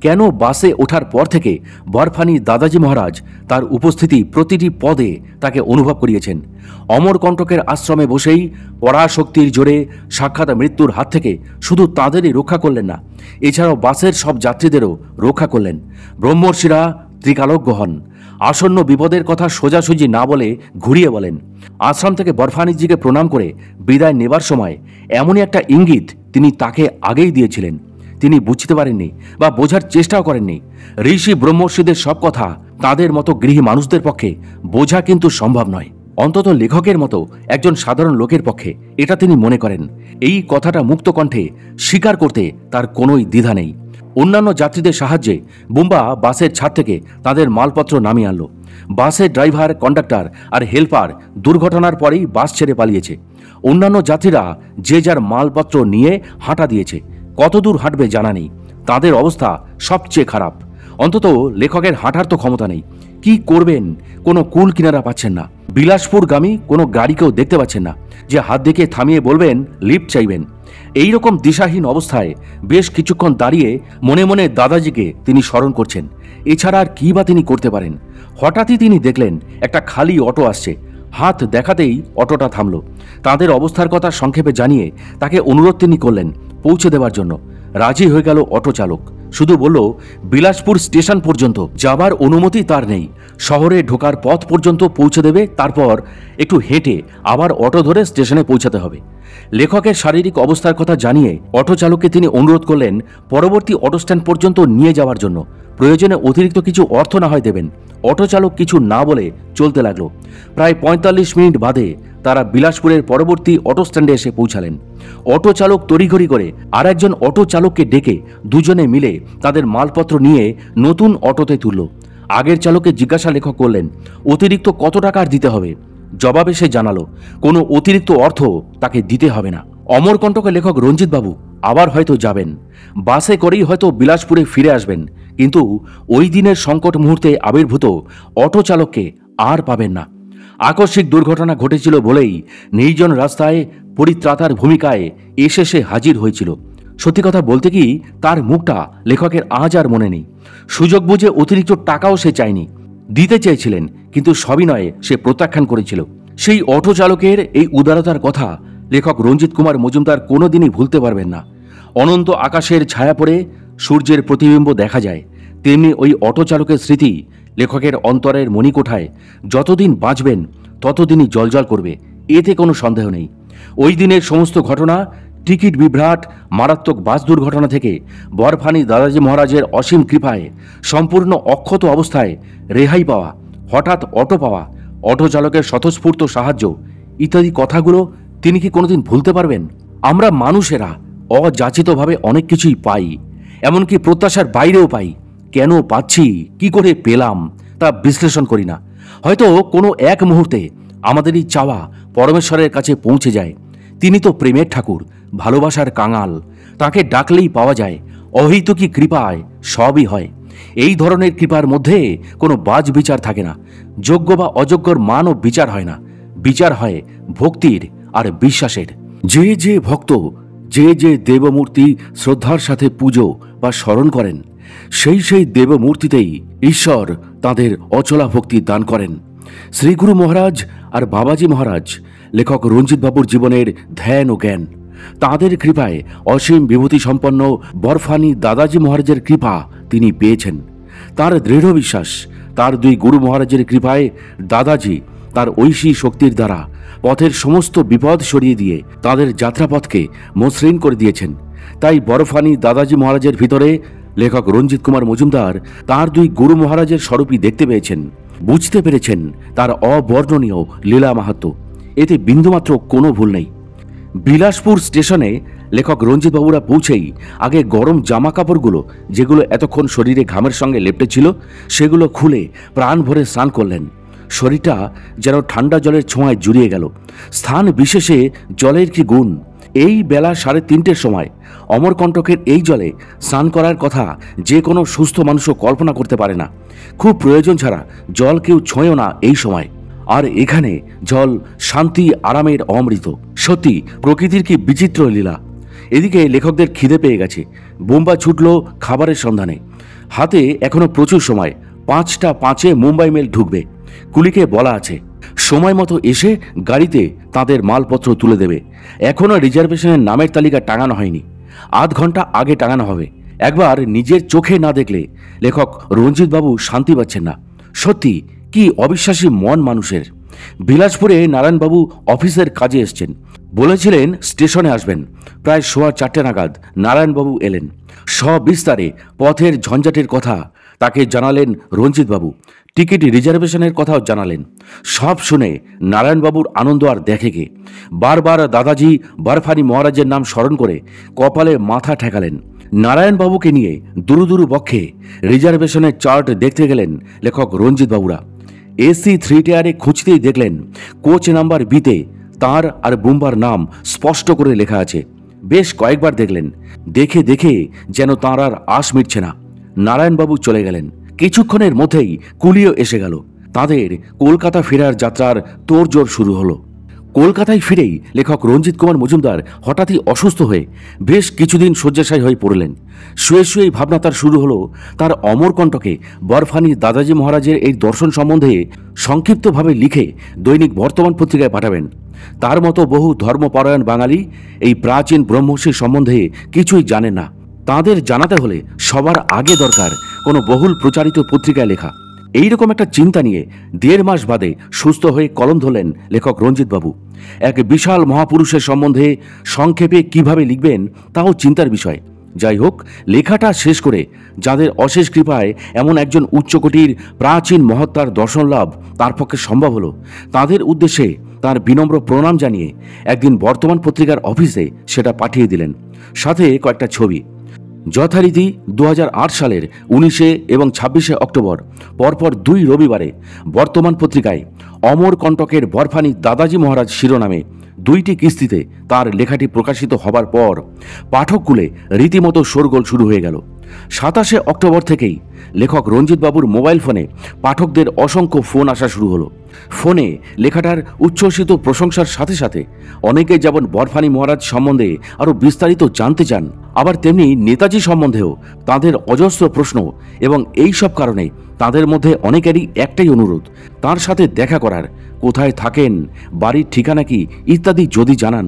কেন বাসে ওঠার পর থেকে বরফানি দাদাজি মহারাজ তার উপস্থিতি প্রতিটি পদে তাকে অনুভব করিয়েছেন। অমরকণ্টকের আশ্রমে বসেই পরাশক্তির জোরে সাক্ষাৎ মৃত্যুর হাত থেকে শুধু তাদেরই রক্ষা করলেন না, এছাড়াও বাসের সব যাত্রীদেরও রক্ষা করলেন। ব্রহ্মর্ষিরা ত্রিকালজ্ঞ হন, আসন্ন বিপদের কথা সোজাসুজি না বলে ঘুরিয়ে বলেন। আশ্রম থেকে বরফানিজিকে প্রণাম করে বিদায় নেবার সময় এমনই একটা ইঙ্গিত তিনি তাকে আগেই দিয়েছিলেন। তিনি বুঝতে পারেননি বা বোঝার চেষ্টাও করেননি। ঋষি ব্রহ্মর্ষিদের সব কথা তাদের মতো গৃহী মানুষদের পক্ষে বোঝা কিন্তু সম্ভব নয়, অন্তত লেখকের মতো একজন সাধারণ লোকের পক্ষে এটা তিনি মনে করেন। এই কথাটা মুক্ত কণ্ঠে স্বীকার করতে তার কোনোই দ্বিধা নেই। অন্যান্য যাত্রীদের সাহায্যে বুম্বা বাসের ছাদ থেকে তাদের মালপত্র নামিয়ে আনলো। বাসের ড্রাইভার, কন্ডাক্টর আর হেল্পার দুর্ঘটনার পরেই বাস ছেড়ে পালিয়েছে। অন্যান্য যাত্রীরা যে যার মালপত্র নিয়ে হাঁটা দিয়েছে, কতদূর হাঁটবে জানা নেই। তাদের অবস্থা সবচেয়ে খারাপ। অন্তত লেখকের হাঁটার তো ক্ষমতা নেই, কি করবেন? কোনো কুল কিনারা পাচ্ছেন না, বিলাসপুরগামী কোনো গাড়িকেও দেখতে পাচ্ছেন না যে হাত দেখে থামিয়ে বলবেন লিফট চাইবেন। এই রকম দিশাহীন অবস্থায় বেশ কিছুক্ষণ দাঁড়িয়ে মনে মনে দাদাজিকে তিনি স্মরণ করছেন। এছাড়া আর কী বা তিনি করতে পারেন? হঠাৎই তিনি দেখলেন একটা খালি অটো আসছে। হাত দেখাতেই অটোটা থামল। তাদের অবস্থার কথা সংক্ষেপে জানিয়ে তাকে অনুরোধ তিনি করলেন পৌঁছে দেওয়ার জন্য। রাজি হয়ে গেল অটো চালক, শুধু বলল বিলাসপুর স্টেশন পর্যন্ত যাবার অনুমতি তার নেই, শহরে ঢোকার পথ পর্যন্ত পৌঁছে দেবে, তারপর একটু হেঁটে আবার অটো ধরে স্টেশনে পৌঁছাতে হবে। লেখকের শারীরিক অবস্থার কথা জানিয়ে অটো চালককে তিনি অনুরোধ করলেন পরবর্তী অটো স্ট্যান্ড পর্যন্ত নিয়ে যাওয়ার জন্য, প্রয়োজনে অতিরিক্ত কিছু অর্থ না হয় দেবেন। অটো চালক কিছু না বলে চলতে লাগলো। প্রায় ৪৫ মিনিট বাদে তারা বিলাসপুরের পরবর্তী অটো স্ট্যান্ডে এসে পৌঁছালেন। অটো চালক তড়িঘড়ি করে আর একজন অটো চালককে ডেকে দুজনে মিলে তাদের মালপত্র নিয়ে নতুন অটোতে তুলল। আগের চালককে জিজ্ঞাসা লেখক করলেন অতিরিক্ত কত টাকা আর দিতে হবে। জবাবে সে জানালো কোনো অতিরিক্ত অর্থ তাকে দিতে হবে না। অমরকণ্টকের লেখক রঞ্জিতবাবু আবার হয়তো যাবেন, বাসে করেই হয়তো বিলাসপুরে ফিরে আসবেন, কিন্তু ওই দিনের সংকট মুহূর্তে আবির্ভূত অটো চালককে আর পাবেন না। আকস্মিক দুর্ঘটনা ঘটেছিল বলেই নির্জন রাস্তায় পরিত্রাতার ভূমিকায় এসে সে হাজির হয়েছিল। সত্যি কথা বলতে কি, তার মুখটা লেখকের আজ আর মনে নেই। সুযোগ বুঝে অতিরিক্ত টাকাও সে চায়নি, দিতে চেয়েছিলেন, কিন্তু সবিনয়ে সে প্রত্যাখ্যান করেছিল। সেই অটো চালকের এই উদারতার কথা লেখক রঞ্জিত কুমার মজুমদার কোনোদিনই ভুলতে পারবেন না। অনন্ত আকাশের ছায়া পড়ে সূর্যের প্রতিবিম্ব দেখা যায়, তেমনি ওই অটো চালকের স্মৃতি লেখকের অন্তরের মণিকোঠায় যতদিন বাঁচবেন ততদিনই জলজল করবে, এতে কোনো সন্দেহ নেই। ওই দিনের সমস্ত ঘটনা, টিকিট বিভ্রাট, মারাত্মক বাস দুর্ঘটনা থেকে বরফানি দাদাজি মহারাজের অসীম কৃপায় সম্পূর্ণ অক্ষত অবস্থায় রেহাই পাওয়া, হঠাৎ অটো পাওয়া, অটো চালকের স্বতঃস্ফূর্ত সাহায্য ইত্যাদি কথাগুলো তিনি কি কোনোদিন ভুলতে পারবেন? আমরা মানুষেরা অযাচিতভাবে অনেক কিছুই পাই, এমনকি প্রত্যাশার বাইরেও পাই। কেন পাচ্ছি, কি করে পেলাম, তা বিশ্লেষণ করি না। হয়তো কোনো এক মুহূর্তে আমাদের এই চাওয়া পরমেশ্বরের কাছে পৌঁছে যায়। তিনি তো প্রেমের ঠাকুর, ভালোবাসার কাঙাল, তাকে ডাকলেই পাওয়া যায়। অহৈতুকী কৃপায় সবই হয়। এই ধরনের কৃপার মধ্যে কোনো বাজ বিচার থাকে না। যোগ্য বা অযোগ্যর মান ও বিচার হয় না, বিচার হয় ভক্তির আর বিশ্বাসের। যে যে ভক্ত যে যে দেবমূর্তি শ্রদ্ধার সাথে পুজো বা স্মরণ করেন, সেই সেই দেবমূর্তিতেই ঈশ্বর তাদের অচলা ভক্তি দান করেন। শ্রীগুরু মহারাজ আর বাবাজি মহারাজ লেখক রঞ্জিতবাবুর জীবনের ধ্যান ও জ্ঞান। তাঁদের কৃপায় অসীম বিভূতি সম্পন্ন বরফানি দাদাজি মহারাজের কৃপা তিনি পেয়েছেন। তার দৃঢ় বিশ্বাস, তার দুই গুরু মহারাজের কৃপায় দাদাজি তার ঐশী শক্তির দ্বারা পথের সমস্ত বিপদ সরিয়ে দিয়ে তাদের যাত্রাপথকে মসৃণ করে দিয়েছেন। তাই বরফানি দাদাজি মহারাজের ভিতরে লেখক রঞ্জিত কুমার মজুমদার তার দুই গুরু মহারাজের স্বরূপই দেখতে পেয়েছেন, বুঝতে পেরেছেন তার অবর্ণনীয় লীলা মাহাত্ম্য। এতে বিন্দুমাত্র কোনো ভুল নেই। বিলাসপুর স্টেশনে লেখক রঞ্জিতবাবুরা পৌঁছেই আগে গরম জামা কাপড়গুলো, যেগুলো এতক্ষণ শরীরে ঘামের সঙ্গে লেপ্টে ছিল, সেগুলো খুলে প্রাণ ভরে স্নান করলেন। শরীরটা যেন ঠান্ডা জলের ছোঁয়ায় জুড়িয়ে গেল। স্থান বিশেষে জলের কি গুণ! এই বেলা 3:30-র সময় অমরকণ্টকের এই জলে স্নান করার কথা যে কোনো সুস্থ মানুষও কল্পনা করতে পারে না। খুব প্রয়োজন ছাড়া জল কেউ ছোঁয়ও না এই সময়। আর এখানে জল শান্তি আরামের অমৃত। সত্যি প্রকৃতির কি বিচিত্র লীলা। এদিকে লেখকদের খিদে পেয়ে গেছে, বোম্বা ছুটল খাবারের সন্ধানে। হাতে এখনো প্রচুর সময়, 5:05 মুম্বাই মেল ঢুকবে। কুলিকে বলা আছে সময় মতো এসে গাড়িতে তাদের মালপত্র তুলে দেবে। এখনো রিজার্ভেশনের নামের তালিকা টাঙানো হয়নি, আধ ঘন্টা আগে টাঙানো হবে। একবার নিজের চোখে না দেখলে লেখক রঞ্জিত বাবু শান্তি পাচ্ছেন না। সত্যি কি অবিশ্বাসী মন মানুষের। বিলাসপুরে নারায়ণবাবু অফিসের কাজে এসছেন, বলেছিলেন স্টেশনে আসবেন। প্রায় 4:15 নাগাদ নারায়ণবাবু এলেন। সবিস্তারে পথের ঝঞ্ঝাটের কথা তাকে জানালেন রঞ্জিতবাবু, টিকিট রিজার্ভেশনের কথাও জানালেন। সব শুনে নারায়ণবাবুর আনন্দ আর দেখে গে। বারবার দাদাজি বরফানি মহারাজের নাম স্মরণ করে কপালে মাথা ঠেকালেন। নারায়ণবাবুকে নিয়ে দুরু দুরু বক্ষে রিজার্ভেশনের চার্ট দেখতে গেলেন লেখক রঞ্জিতবাবুরা। AC 3 টায়ারে খুঁজতেই দেখলেন কোচ নাম্বার বিতে তাঁর আর বুম্বার নাম স্পষ্ট করে লেখা আছে। বেশ কয়েকবার দেখলেন, দেখে দেখে যেন তাঁর আর আশ মিটছে না। নারায়ণবাবু চলে গেলেন। কিছুক্ষণের মধ্যেই কুলিও এসে গেল। তাদের কলকাতা ফেরার যাত্রার তোড়জোড় শুরু হলো। কলকাতায় ফিরেই লেখক রঞ্জিত কুমার মজুমদার হঠাৎই অসুস্থ হয়ে বেশ কিছুদিন শয্যাশায়ী হয়ে পড়লেন। শুয়ে শুয়েই ভাবনা তার শুরু হলো তার অমরকণ্টকে বরফানি দাদাজি মহারাজের এই দর্শন সম্বন্ধে সংক্ষিপ্তভাবে লিখে দৈনিক বর্তমান পত্রিকায় পাঠাবেন। তার মতো বহু ধর্মপরায়ণ বাঙালি এই প্রাচীন ব্রহ্মর্ষি সম্বন্ধে কিছুই জানেন না। তাদের জানাতে হলে সবার আগে দরকার কোনো বহুল প্রচারিত পত্রিকায় লেখা। এইরকম একটা চিন্তা নিয়ে 1.5 মাস বাদে সুস্থ হয়ে কলম ধরলেন লেখক রঞ্জিতবাবু। এক বিশাল মহাপুরুষের সম্বন্ধে সংক্ষেপে কিভাবে লিখবেন তাও চিন্তার বিষয়। যাই হোক, লেখাটা শেষ করে যাদের অশেষ কৃপায় এমন একজন উচ্চকোটির প্রাচীন মহত্তার দর্শন লাভ তার পক্ষে সম্ভব হলো, তাদের উদ্দেশ্যে তার বিনম্র প্রণাম জানিয়ে একদিন বর্তমান পত্রিকার অফিসে সেটা পাঠিয়ে দিলেন, সাথে কয়েকটা ছবি। যথারীতি 2008 সালের 19 এবং 26 অক্টোবর পরপর 2 রবিবারে বর্তমান পত্রিকায় অমরকণ্টকের বরফানি দাদাজি মহারাজ শিরোনামে 2টি কিস্তিতে তার লেখাটি প্রকাশিত হবার পর পাঠককুলে রীতিমতো শোরগোল শুরু হয়ে গেল। 27 অক্টোবর থেকেই লেখক রঞ্জিতবাবুর মোবাইল ফোনে পাঠকদের অসংখ্য ফোন আসা শুরু হলো। ফোনে লেখাটার উচ্ছ্বসিত প্রশংসার সাথে সাথে অনেকে যেমন বরফানি মহারাজ সম্বন্ধে আরও বিস্তারিত জানতে চান, আবার তেমনি নেতাজি সম্বন্ধেও তাদের অজস্র প্রশ্ন, এবং এই সব কারণে তাদের মধ্যে অনেকেরই একটাই অনুরোধ, তার সাথে দেখা করার, কোথায় থাকেন, বাড়ির ঠিকানা কি ইত্যাদি যদি জানান।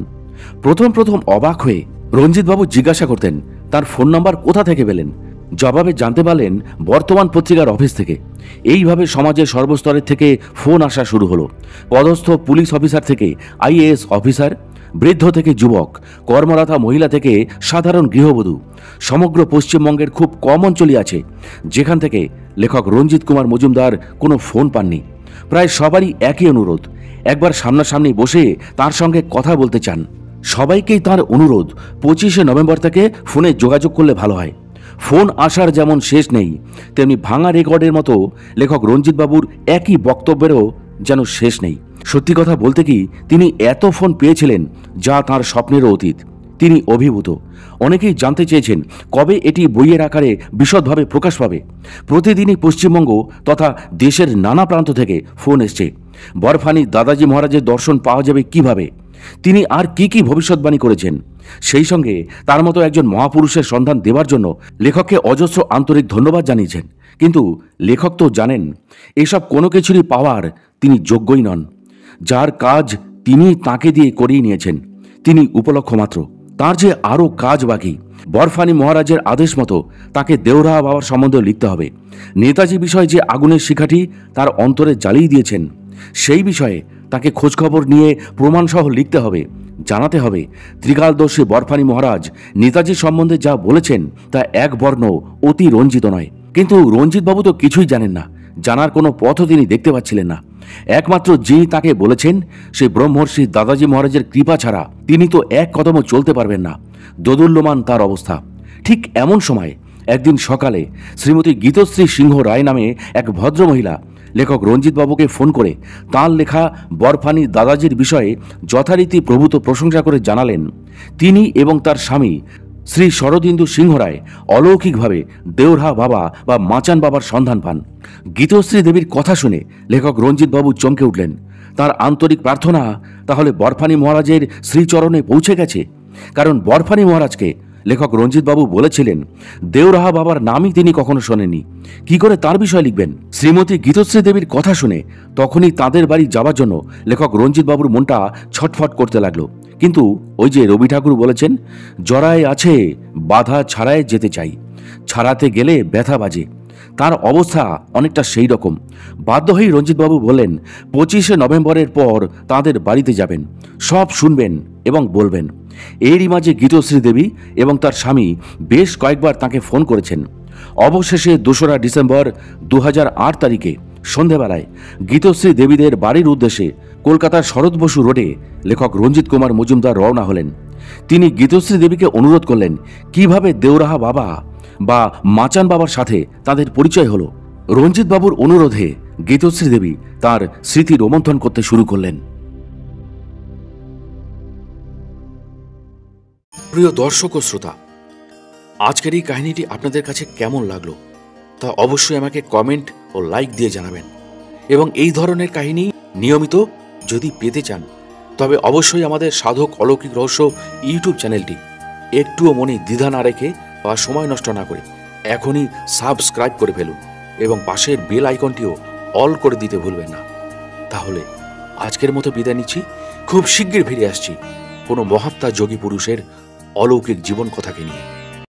প্রথম অবাক হয়ে রঞ্জিতবাবু জিজ্ঞাসা করতেন তার ফোন নাম্বার কোথা থেকে পেলেন। জবাবে জানতে পারলেন বর্তমান পত্রিকার অফিস থেকে। এইভাবে সমাজের সর্বস্তরের থেকে ফোন আসা শুরু হলো। পদস্থ পুলিশ অফিসার থেকে IAS অফিসার, বৃদ্ধ থেকে যুবক, কর্মরতা মহিলা থেকে সাধারণ গৃহবধূ। সমগ্র পশ্চিমবঙ্গের খুব কম অঞ্চলই আছে যেখান থেকে লেখক রঞ্জিত কুমার মজুমদার কোনো ফোন পাননি। প্রায় সবারই একই অনুরোধ, একবার সামনাসামনি বসে তার সঙ্গে কথা বলতে চান। সবাইকেই তার অনুরোধ 25 নভেম্বর থেকে ফোনে যোগাযোগ করলে ভালো হয়। ফোন আসার যেমন শেষ নেই, তেমনি ভাঙা রেকর্ডের মতো লেখক রঞ্জিতবাবুর একই বক্তব্যেরও যেন শেষ নেই। সত্যি কথা বলতে কি, তিনি এত ফোন পেয়েছিলেন যা তাঁর স্বপ্নেরও অতীত। তিনি অভিভূত। অনেকেই জানতে চেয়েছেন কবে এটি বইয়ের আকারে বিশদভাবে প্রকাশ পাবে। প্রতিদিনই পশ্চিমবঙ্গ তথা দেশের নানা প্রান্ত থেকে ফোন এসছে। বরফানি দাদাজি মহারাজের দর্শন পাওয়া যাবে কিভাবে, তিনি আর কি ভবিষ্যৎবাণী করেছেন, সেই সঙ্গে তার মতো একজন মহাপুরুষের সন্ধান দেওয়ার জন্য লেখককে অজস্র আন্তরিক ধন্যবাদ জানিয়েছেন। কিন্তু লেখক তো জানেন এসব কোনো কিছুরই পাওয়ার তিনি যোগ্যই নন। যার কাজ তিনি তাকে দিয়ে করিয়ে নিয়েছেন, তিনি উপলক্ষ মাত্র। তার যে আরও কাজ বাকি। বরফানি মহারাজের আদেশ মতো তাকে দেওরা বাবার সম্বন্ধেও লিখতে হবে। নেতাজি বিষয়ে যে আগুনের শিখাটি তার অন্তরে জ্বালিয়ে দিয়েছেন, সেই বিষয়ে তাকে খোঁজখবর নিয়ে প্রমাণসহ লিখতে হবে। জানাতে হবে ত্রিকালদর্শী বরফানি মহারাজ নেতাজি সম্বন্ধে যা বলেছেন তা এক বর্ণ অতি রঞ্জিত নয়। কিন্তু রঞ্জিতবাবু তো কিছুই জানেন না, জানার কোনো পথও তিনি দেখতে পাচ্ছিলেন না। একমাত্র যিনি তাকে বলেছেন সেই ব্রহ্মর্ষি দাদাজি মহারাজের কৃপা ছাড়া তিনি তো এক কদমও চলতে পারবেন না। দোদুল্যমান তার অবস্থা। ঠিক এমন সময় একদিন সকালে শ্রীমতী গীতশ্রী সিংহ রায় নামে এক ভদ্রমহিলা লেখক রঞ্জিতবাবুকে ফোন করে তাঁর লেখা বরফানি দাদাজির বিষয়ে যথারীতি প্রভূত প্রশংসা করে জানালেন তিনি এবং তার স্বামী শ্রী শরদিন্দু সিংহ রায় অলৌকিকভাবে দেওরহা বাবা বা মাচান বাবার সন্ধান পান। গীতশ্রী দেবীর কথা শুনে লেখক রঞ্জিত বাবু চমকে উঠলেন। তার আন্তরিক প্রার্থনা তাহলে বরফানি মহারাজের শ্রীচরণে পৌঁছে গেছে। কারণ বরফানি মহারাজকে লেখক রঞ্জিত বাবু বলেছিলেন দেওরাহা বাবার নামই তিনি কখনো শোনেনি, কি করে তার বিষয় লিখবেন। শ্রীমতী গীতশ্রী দেবীর কথা শুনে তখনই তাদের বাড়ি যাওয়ার জন্য লেখক রঞ্জিত বাবুর মনটা ছটফট করতে লাগলো। কিন্তু ওই যে রবি ঠাকুর বলেছেন, জরায় আছে বাধা ছাড়ায় যেতে চাই, ছাড়াতে গেলে ব্যথা বাজে। তার অবস্থা অনেকটা সেই রকম। বাধ্য হয়েই রঞ্জিতবাবু বললেন 25শে নভেম্বরের পর তাঁদের বাড়িতে যাবেন, সব শুনবেন এবং বলবেন। এরই মাঝে গীতশ্রী দেবী এবং তার স্বামী বেশ কয়েকবার তাকে ফোন করেছেন। অবশেষে 2রা ডিসেম্বর 2008 তারিখে সন্ধেবেলায় গীতশ্রী দেবীদের বাড়ির উদ্দেশ্যে কলকাতার শরৎ বসু রোডে লেখক রঞ্জিত কুমার মজুমদার রওনা হলেন। তিনি গীতশ্রী দেবীকে অনুরোধ করলেন কিভাবে দেওরাহা বাবা বা মাচান বাবার সাথে তাদের পরিচয় হলো। রঞ্জিত বাবুর অনুরোধে গীতশ্রী দেবী তার স্মৃতি রোমন্থন করতে শুরু করলেন। প্রিয় দর্শক ও শ্রোতা, আজকের এই কাহিনীটি আপনাদের কাছে কেমন লাগলো তা অবশ্যই আমাকে কমেন্ট ও লাইক দিয়ে জানাবেন। এবং এই ধরনের কাহিনী নিয়মিত যদি পেতে চান তবে অবশ্যই আমাদের সাধক অলৌকিক রহস্য ইউটিউব চ্যানেলটি একটুও মনে দ্বিধা না রেখে বা সময় নষ্ট না করে এখনই সাবস্ক্রাইব করে ফেলুন এবং পাশের বেল আইকনটিও অল করে দিতে ভুলবেন না। তাহলে আজকের মতো বিদায় নিচ্ছি। খুব শীঘ্রই ফিরে আসছি কোনো মহাত্মা যোগী পুরুষের অলৌকিক জীবন কথাকে নিয়ে।